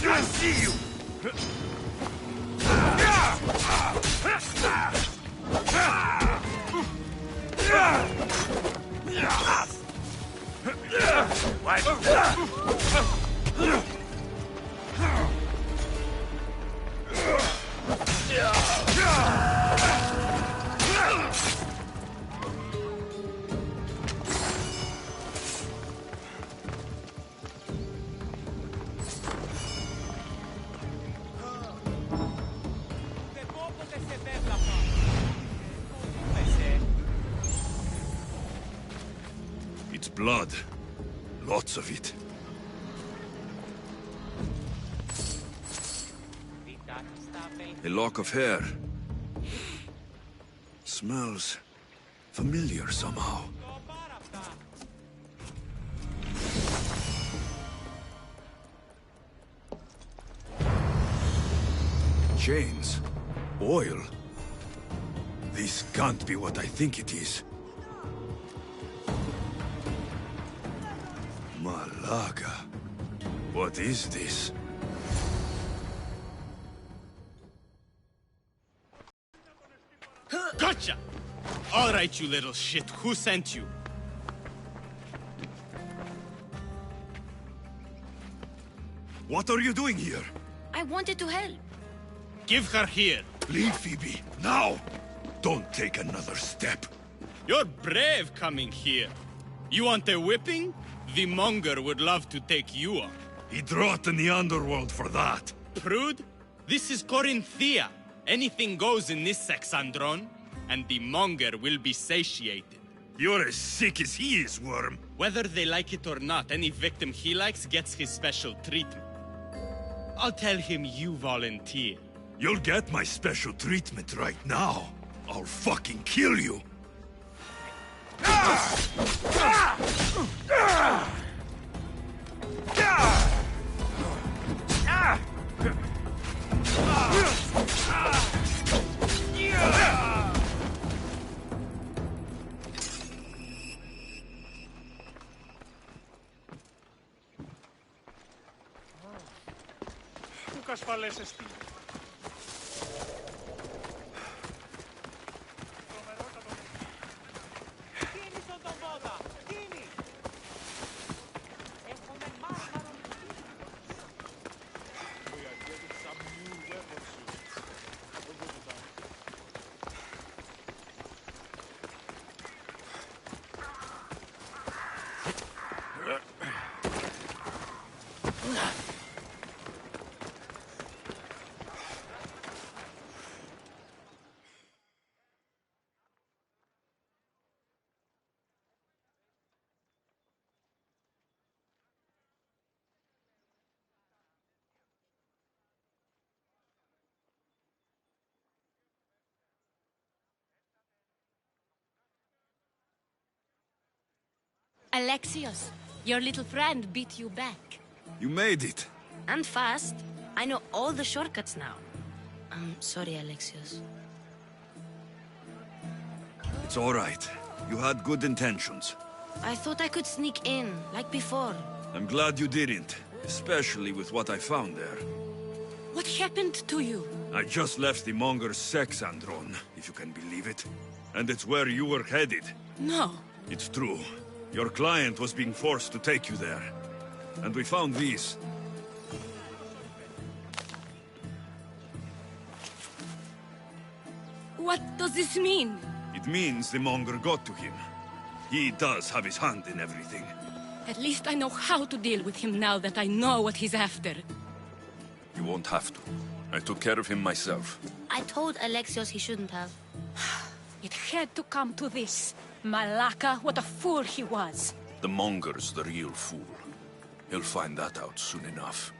Speaker 9: I see you!
Speaker 1: It's blood. Lots of it. A lock of hair. Smells familiar somehow. chains. Oil. This can't be what I think it is. Malaga. What is this?
Speaker 6: Gotcha! All right, you little shit. Who sent you?
Speaker 1: What are you doing here?
Speaker 12: I wanted to help.
Speaker 6: Give her here.
Speaker 1: Leave, Phoebe, now! Don't take another step.
Speaker 6: You're brave coming here. You want a whipping? The monger would love to take you on.
Speaker 1: He'd rot in the underworld for that.
Speaker 6: Prude, this is Corinthia. Anything goes in this Sexandron, and the monger will be satiated.
Speaker 1: You're as sick as he is, Worm.
Speaker 6: Whether they like it or not, any victim he likes gets his special treatment. I'll tell him you volunteer.
Speaker 1: You'll get my special treatment right now. I'll fucking kill you.
Speaker 11: Πού κασφαλές εστί.
Speaker 12: Alexios, your little friend beat you back.
Speaker 1: You made it.
Speaker 12: And fast. I know all the shortcuts now. I'm sorry, Alexios.
Speaker 1: It's all right. You had good intentions.
Speaker 12: I thought I could sneak in, like before.
Speaker 1: I'm glad you didn't, especially with what I found there.
Speaker 12: What happened to you?
Speaker 1: I just left the monger's Sexandron, if you can believe it. And it's where you were headed.
Speaker 12: No.
Speaker 1: It's true. Your client was being forced to take you there. And we found these.
Speaker 12: What does this mean?
Speaker 1: It means the monger got to him. He does have his hand in everything.
Speaker 12: At least I know how to deal with him now that I know what he's after.
Speaker 1: You won't have to. I took care of him myself.
Speaker 12: I told Alexios he shouldn't have.
Speaker 10: It had to come to this. Malaka, what a fool he was.
Speaker 1: The monger's the real fool. He'll find that out soon enough.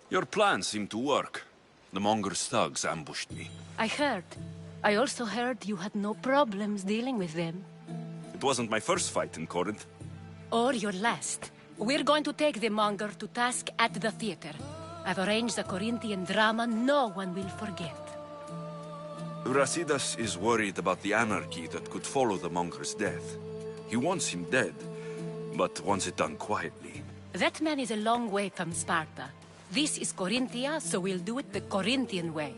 Speaker 14: Your plan seemed to work. The Monger's thugs ambushed me.
Speaker 15: I heard. I also heard you had no problems dealing with them.
Speaker 14: It wasn't my first fight in Corinth.
Speaker 15: Or your last. We're going to take the Monger to task at the theater. I've arranged a Corinthian drama no one will forget.
Speaker 14: Brasidas is worried about the anarchy that could follow the Monger's death. He wants him dead, but wants it done quietly.
Speaker 15: That man is a long way from Sparta. This is Corinthia, so we'll do it the Corinthian way.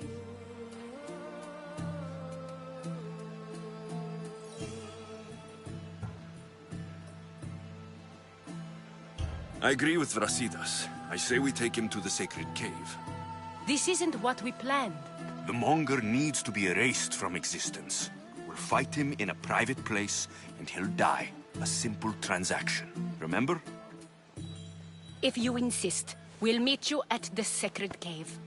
Speaker 14: I agree with Brasidas. I say we take him to the sacred cave.
Speaker 15: This isn't what we planned.
Speaker 14: The Monger needs to be erased from existence. We'll fight him in a private place, and he'll die. A simple transaction. Remember?
Speaker 15: If you insist, we'll meet you at the sacred cave.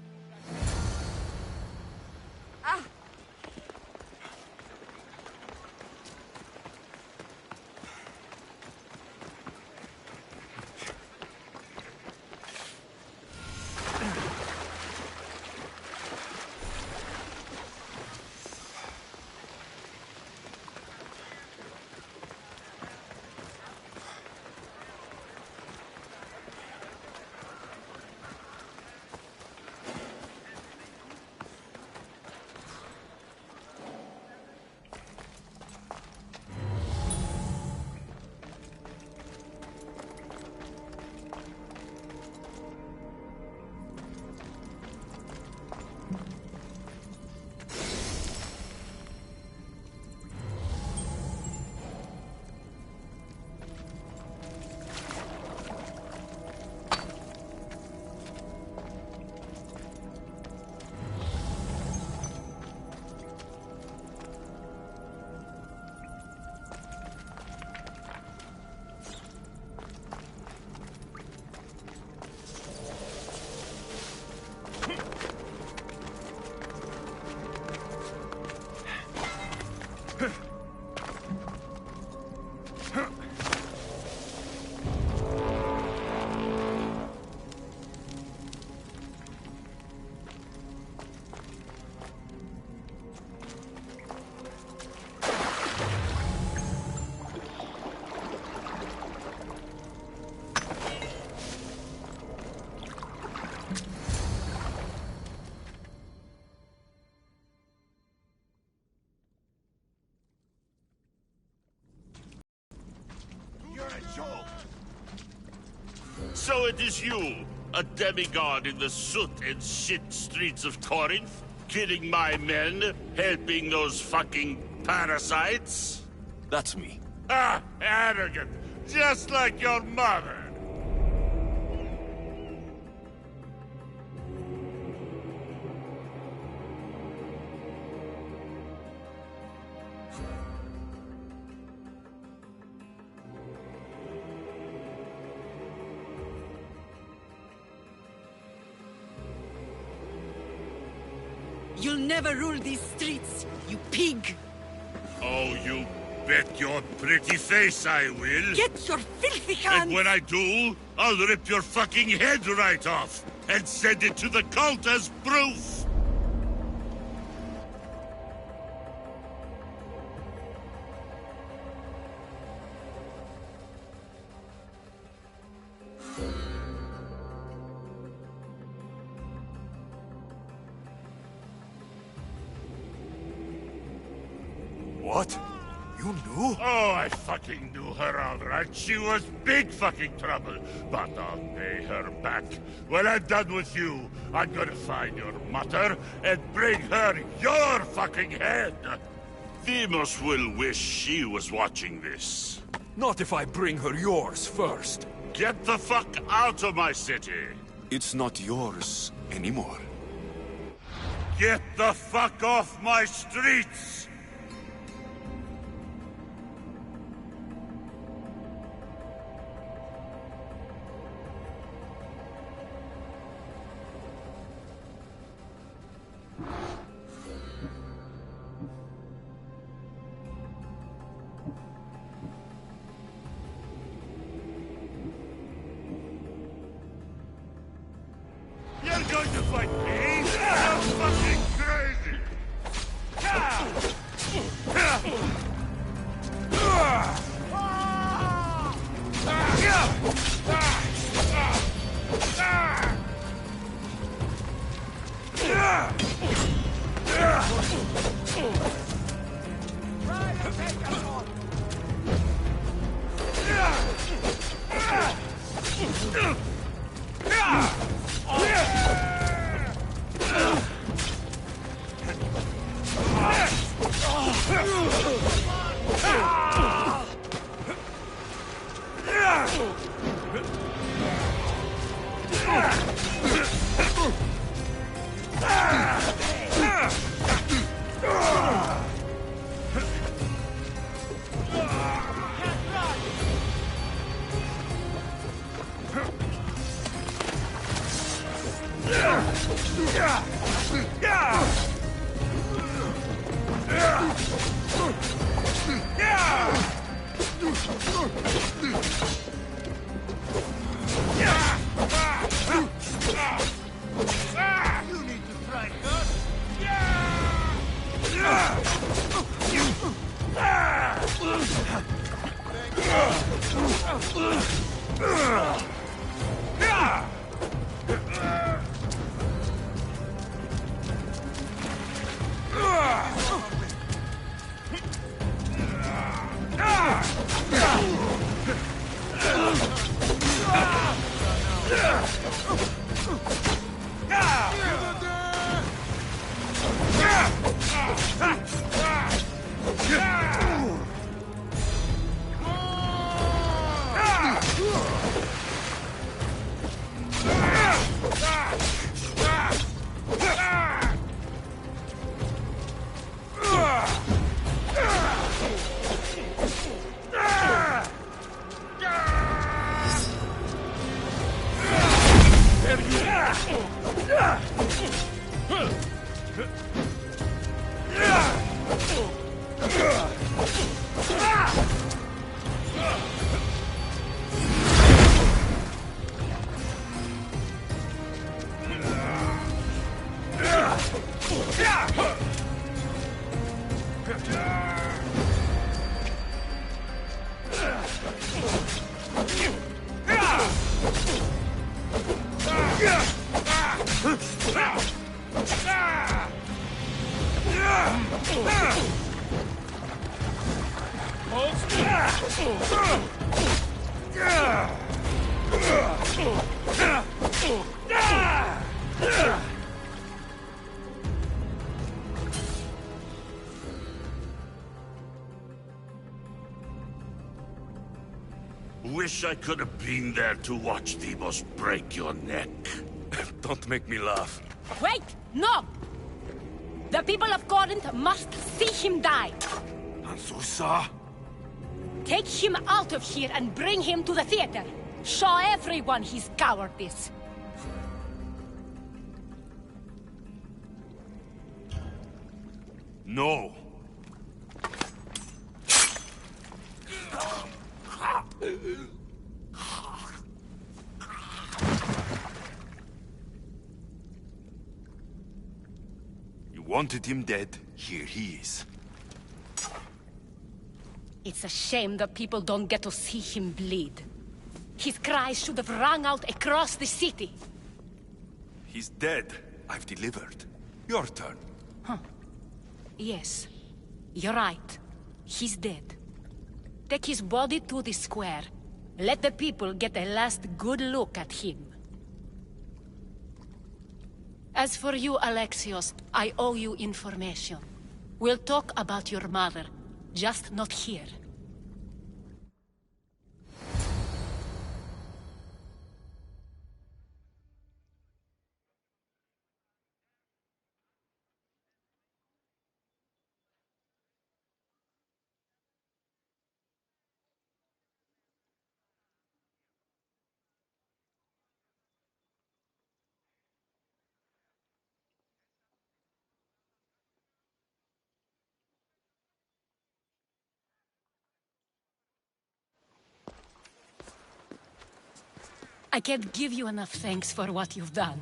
Speaker 9: So it is you, a demigod in the soot and shit streets of Corinth, killing my men, helping those fucking parasites?
Speaker 14: That's me.
Speaker 9: Ah, arrogant, just like your mother.
Speaker 10: You'll never rule these streets, you pig!
Speaker 9: Oh, you bet your pretty face I will.
Speaker 10: Get your filthy hands!
Speaker 9: And when I do, I'll rip your fucking head right off and send it to the cult as proof!
Speaker 14: What? You knew?
Speaker 9: Oh, I fucking knew her all right. She was big fucking trouble. But I'll pay her back. When I'm done with you, I'm gonna find your mother and bring her your fucking head. Demos will wish she was watching this.
Speaker 14: Not if I bring her yours first.
Speaker 9: Get the fuck out of my city.
Speaker 14: It's not yours anymore.
Speaker 9: Get the fuck off my streets! You Wish I could have been there to watch Demos break your neck.
Speaker 14: Don't make me laugh.
Speaker 15: Wait! No! The people of Corinth must see him die.
Speaker 14: Azusa?
Speaker 15: Take him out of here and bring him to the theater. Show everyone his cowardice.
Speaker 14: No. You wanted him dead. Here he is.
Speaker 15: It's a shame that people don't get to see him bleed. His cries should have rung out across the city.
Speaker 14: He's dead. I've delivered. Your turn.
Speaker 15: Yes, you're right. He's dead. Take his body to the square. Let the people get a last good look at him. As for you, Alexios, I owe you information. We'll talk about your mother, just not here. I can't give you enough thanks for what you've done.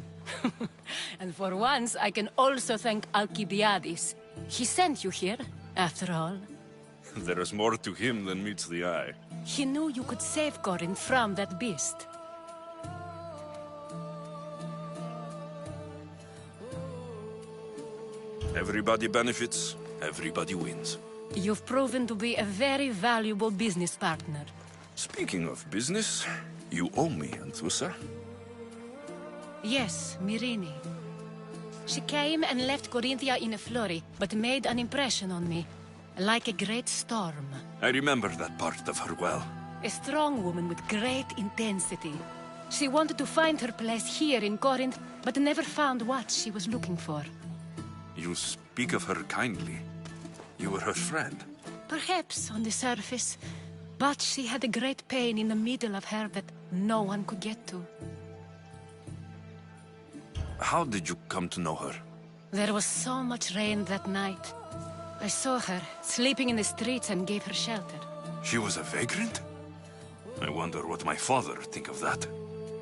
Speaker 15: And for once, I can also thank Alcibiades. He sent you here, after all.
Speaker 14: There is more to him than meets the eye.
Speaker 15: He knew you could save Corinth from that beast.
Speaker 14: Everybody benefits, everybody wins.
Speaker 15: You've proven to be a very valuable business partner.
Speaker 14: Speaking of business, you owe me, Anthusa.
Speaker 15: Yes, Myrine. She came and left Corinthia in a flurry, but made an impression on me. Like a great storm.
Speaker 14: I remember that part of her well.
Speaker 15: A strong woman with great intensity. She wanted to find her place here in Corinth, but never found what she was looking for.
Speaker 14: You speak of her kindly. You were her friend.
Speaker 15: Perhaps on the surface, but she had a great pain in the middle of her that no one could get to.
Speaker 14: How did you come to know her?
Speaker 15: There was so much rain that night. I saw her, sleeping in the streets, and gave her shelter.
Speaker 14: She was a vagrant? I wonder what my father think of that.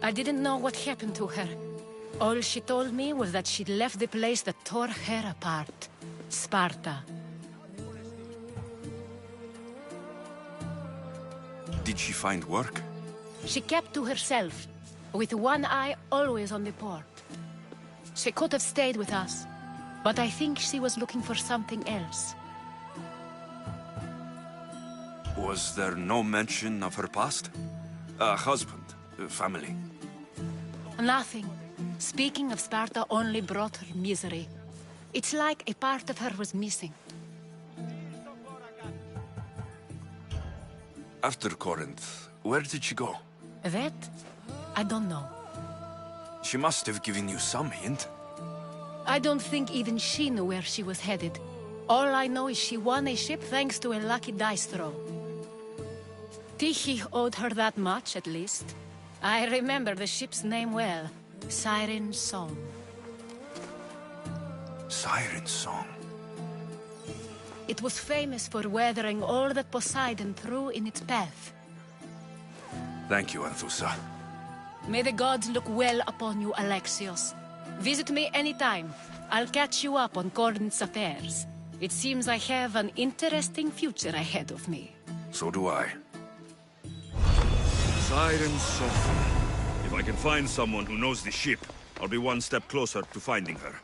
Speaker 15: I didn't know what happened to her. All she told me was that she'd left the place that tore her apart. Sparta.
Speaker 14: Did she find work?
Speaker 15: She kept to herself, with one eye always on the port. She could have stayed with us, but I think she was looking for something else.
Speaker 14: Was there no mention of her past? A husband, a family?
Speaker 15: Nothing. Speaking of Sparta only brought her misery. It's like a part of her was missing.
Speaker 14: After Corinth, where did she go?
Speaker 15: That? I don't know.
Speaker 14: She must have given you some hint.
Speaker 15: I don't think even she knew where she was headed. All I know is she won a ship thanks to a lucky dice throw. Tyche owed her that much, at least. I remember the ship's name well. Siren Song.
Speaker 14: Siren Song.
Speaker 15: It was famous for weathering all that Poseidon threw in its path.
Speaker 14: Thank you, Anthusa.
Speaker 15: May the gods look well upon you, Alexios. Visit me anytime. I'll catch you up on Corinth's affairs. It seems I have an interesting future ahead of me.
Speaker 14: So do I.
Speaker 1: Siren Song. If I can find someone who knows the ship, I'll be one step closer to finding her.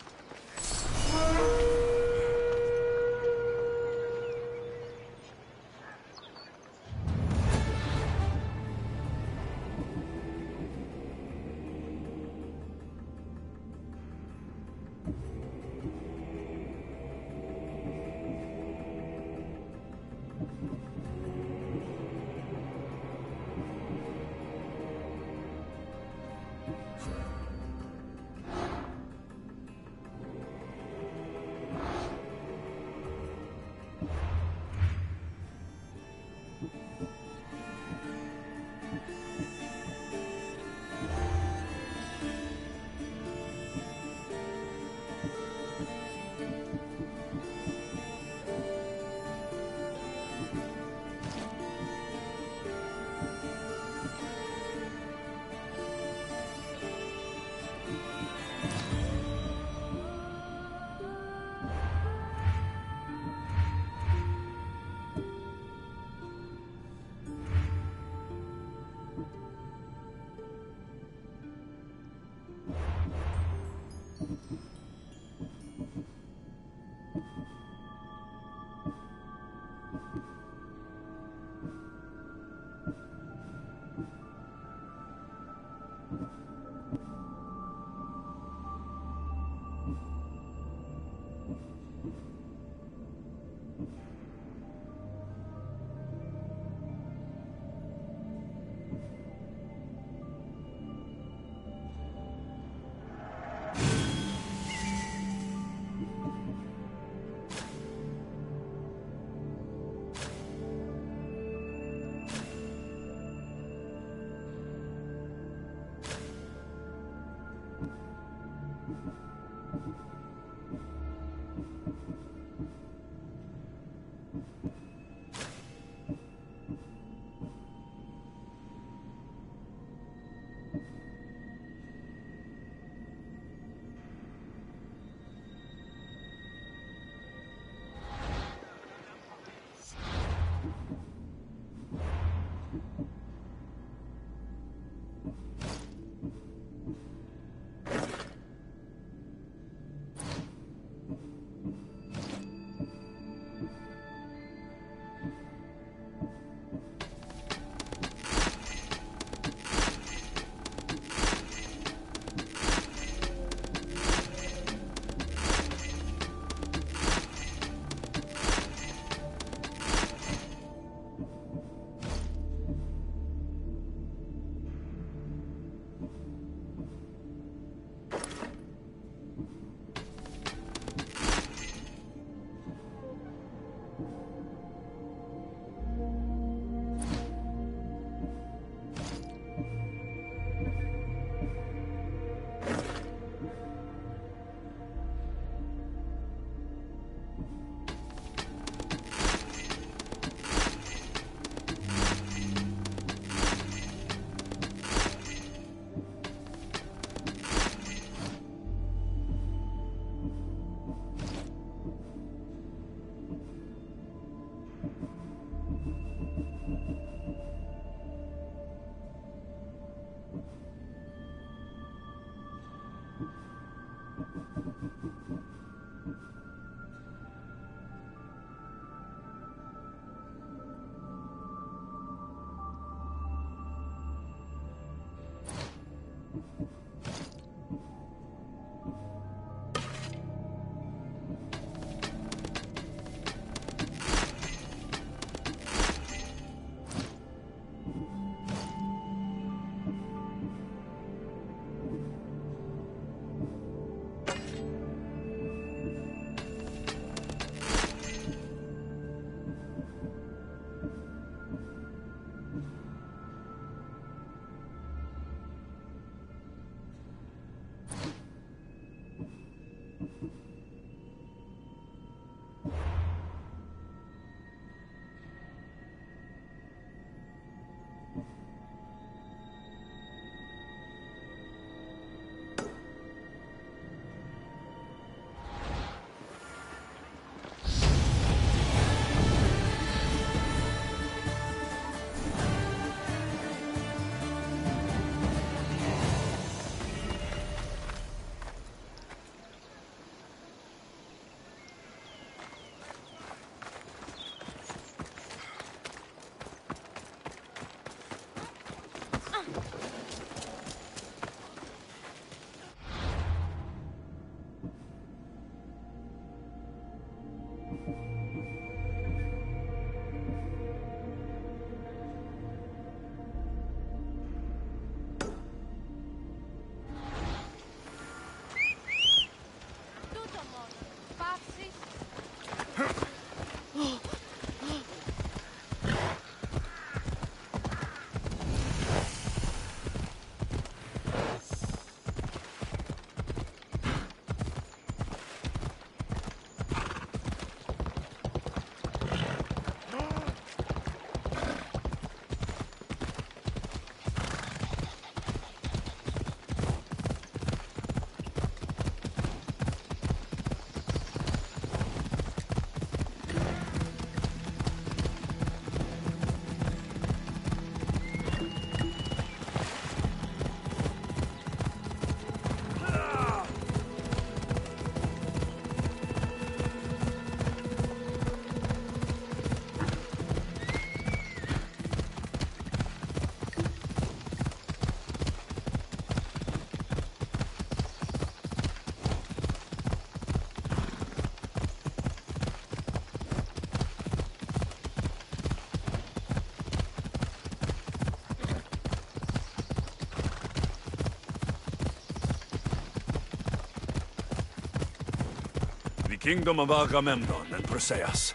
Speaker 1: kingdom of Agamemnon and Perseus.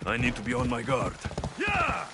Speaker 1: I need to be on my guard. Yeah!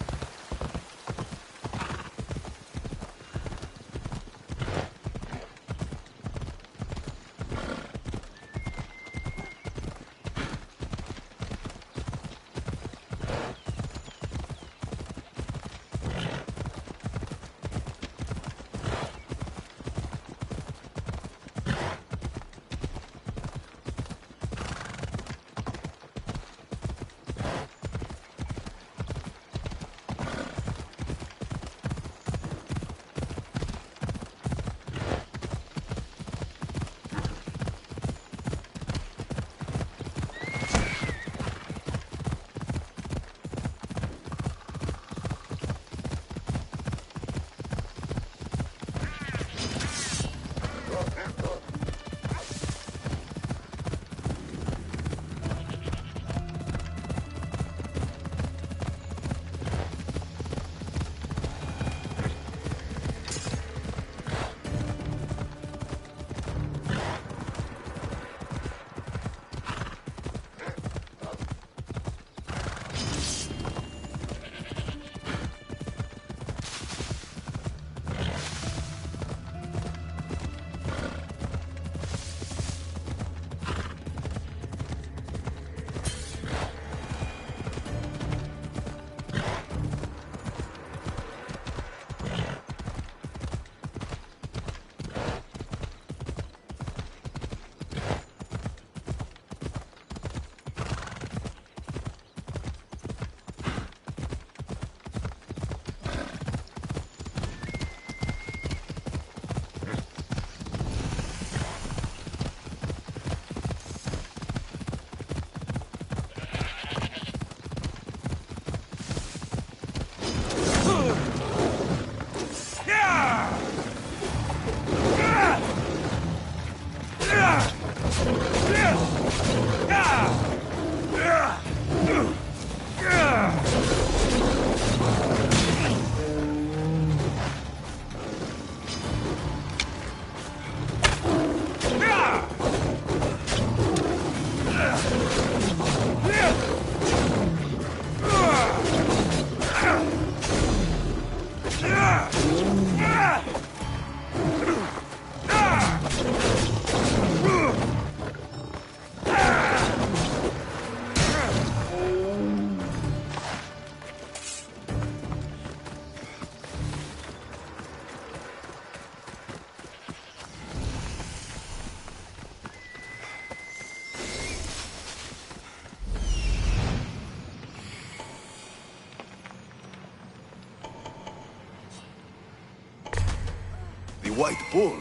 Speaker 1: White Bull.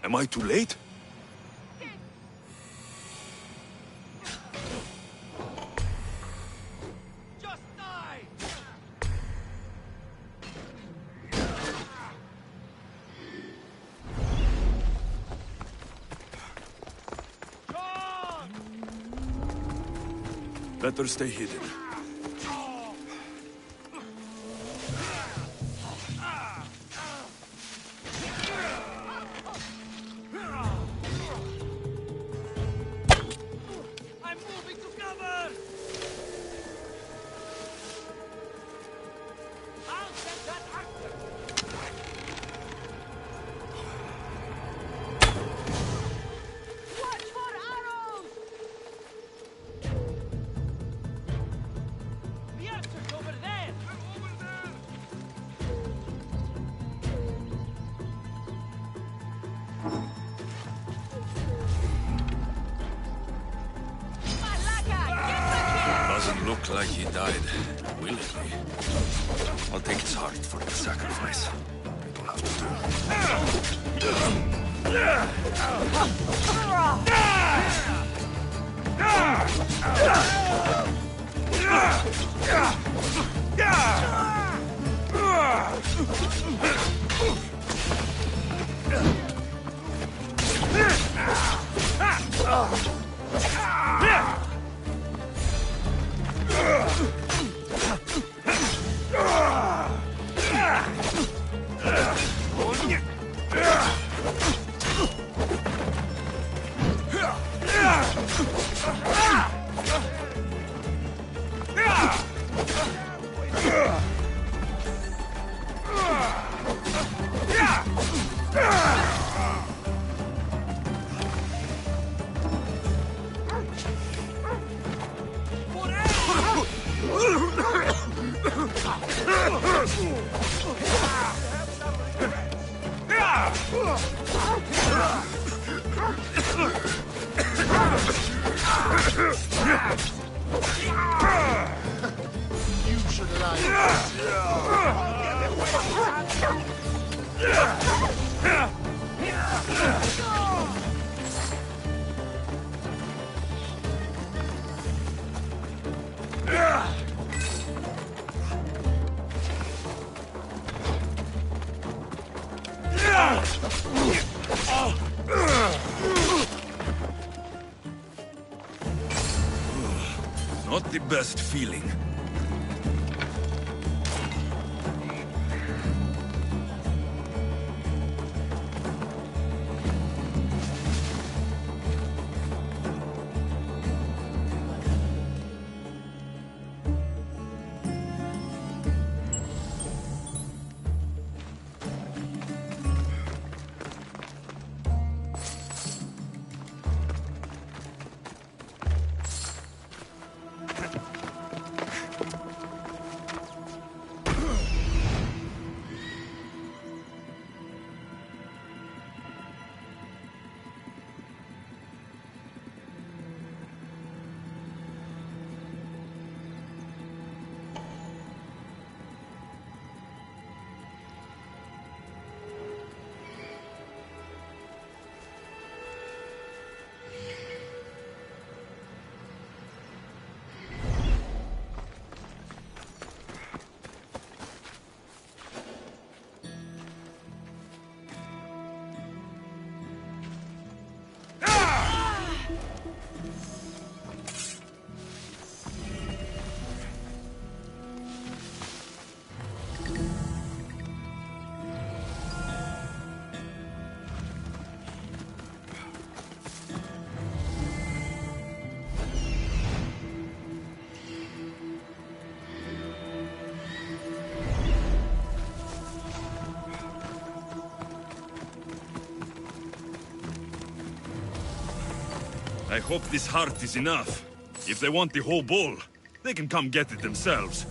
Speaker 1: Am I too late?
Speaker 16: Just die!
Speaker 1: Better stay hidden. Doesn't look like he died willingly. I'll take his heart for the sacrifice. It'll have to do.
Speaker 7: You should
Speaker 1: Not the best feeling. I hope this heart is enough. If they want the whole bowl, they can come get it themselves.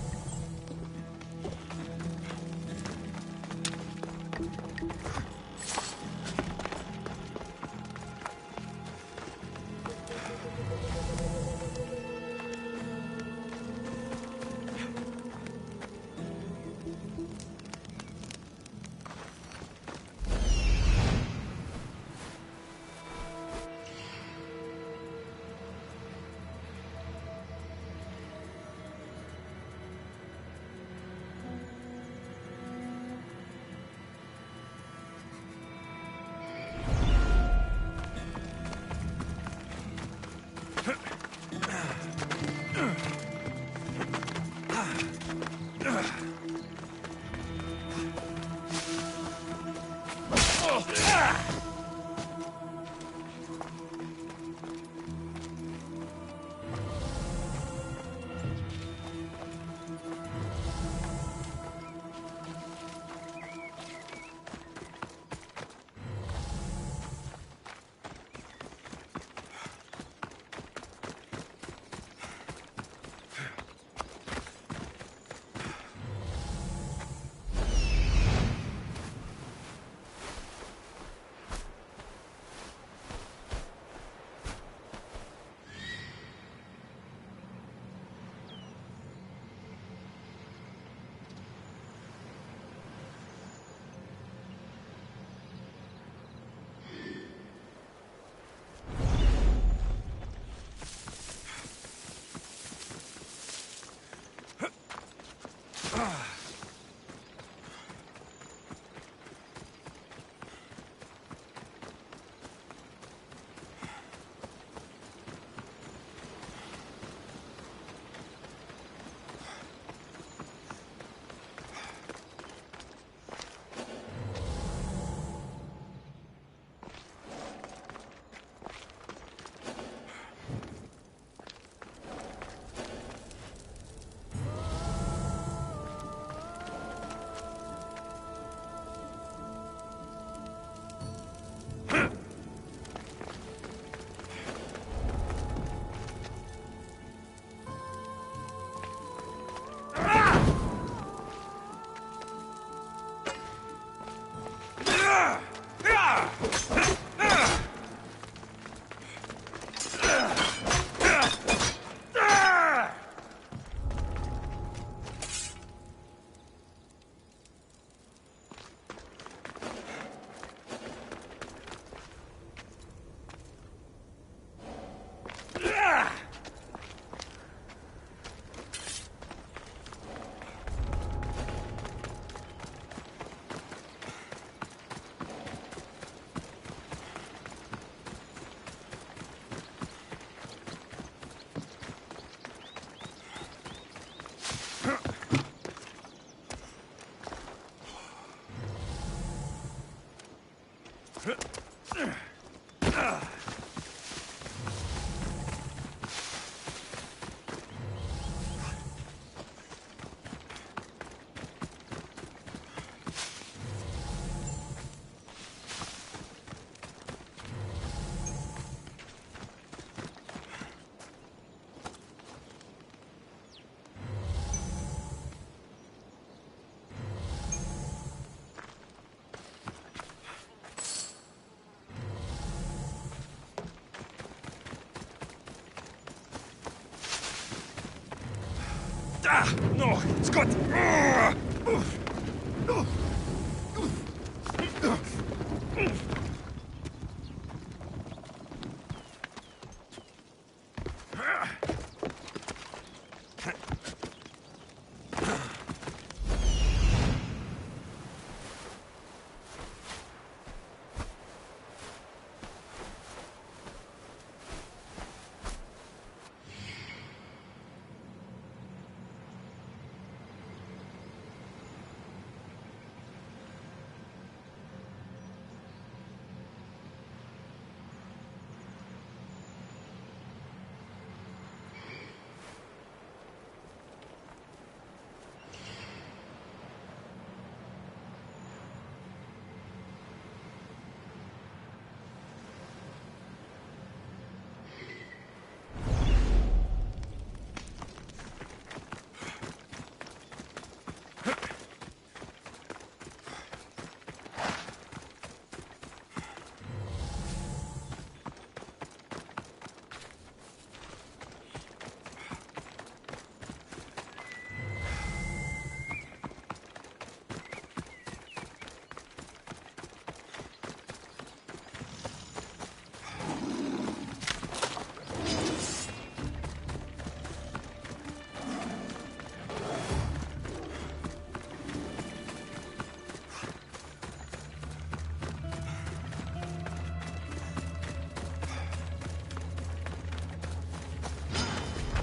Speaker 1: Ah, no, Scott!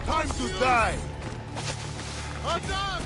Speaker 5: Time to die! Undone!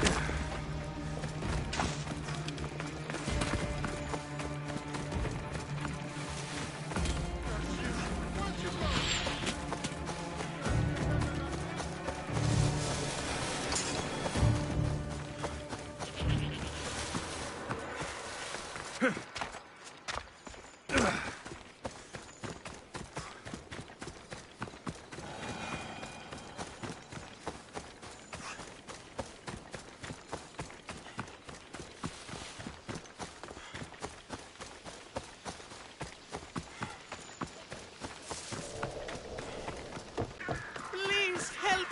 Speaker 13: Please help!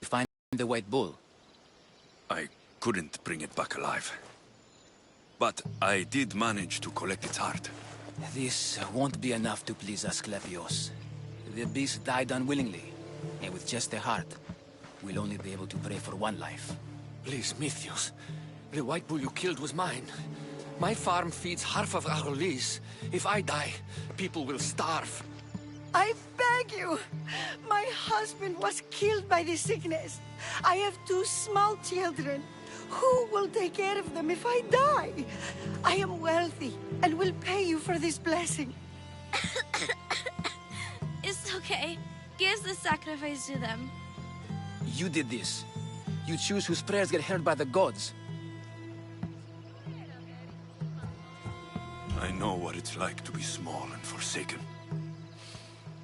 Speaker 3: You find the White Bull?
Speaker 1: I couldn't bring it back alive. But I did manage to collect its heart.
Speaker 3: This won't be enough to please Asclepios. The beast died unwillingly, and with just a heart, we'll only be able to pray for one life.
Speaker 17: Please, Mythios. The White Bull you killed was mine. My farm feeds half of our lease. If I die, people will starve.
Speaker 10: I beg you! My husband was killed by this sickness. I have 2 small children. Who will take care of them if I die? I am wealthy and will pay you for this blessing.
Speaker 18: It's okay. Give the sacrifice to them.
Speaker 3: You did this. You choose whose prayers get heard by the gods.
Speaker 1: I know what it's like to be small and forsaken.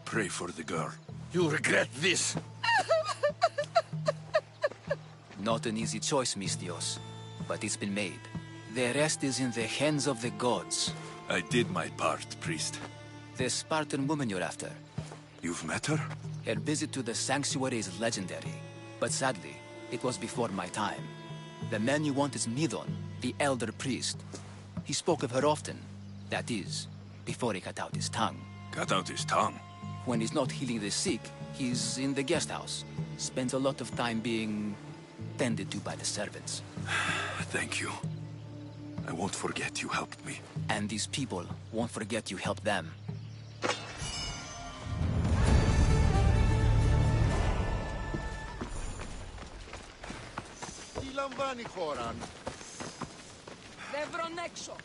Speaker 1: Pray for the girl.
Speaker 17: You'll regret this.
Speaker 3: Not an easy choice, Mistios, but it's been made. The rest is in the hands of the gods.
Speaker 1: I did my part, priest.
Speaker 3: The Spartan woman you're after.
Speaker 1: You've met her?
Speaker 3: Her visit to the sanctuary is legendary, but sadly, it was before my time. The man you want is Midon, the elder priest. He spoke of her often. That is, before he cut out his tongue.
Speaker 1: Cut out his tongue?
Speaker 3: When he's not healing the sick, he's in the guest house. Spends a lot of time being tended to by the servants.
Speaker 1: Thank you. I won't forget you helped me.
Speaker 3: And these people won't forget you helped them.
Speaker 5: Τι λαμβάνει χώρα?
Speaker 13: Δεν βρω έξω.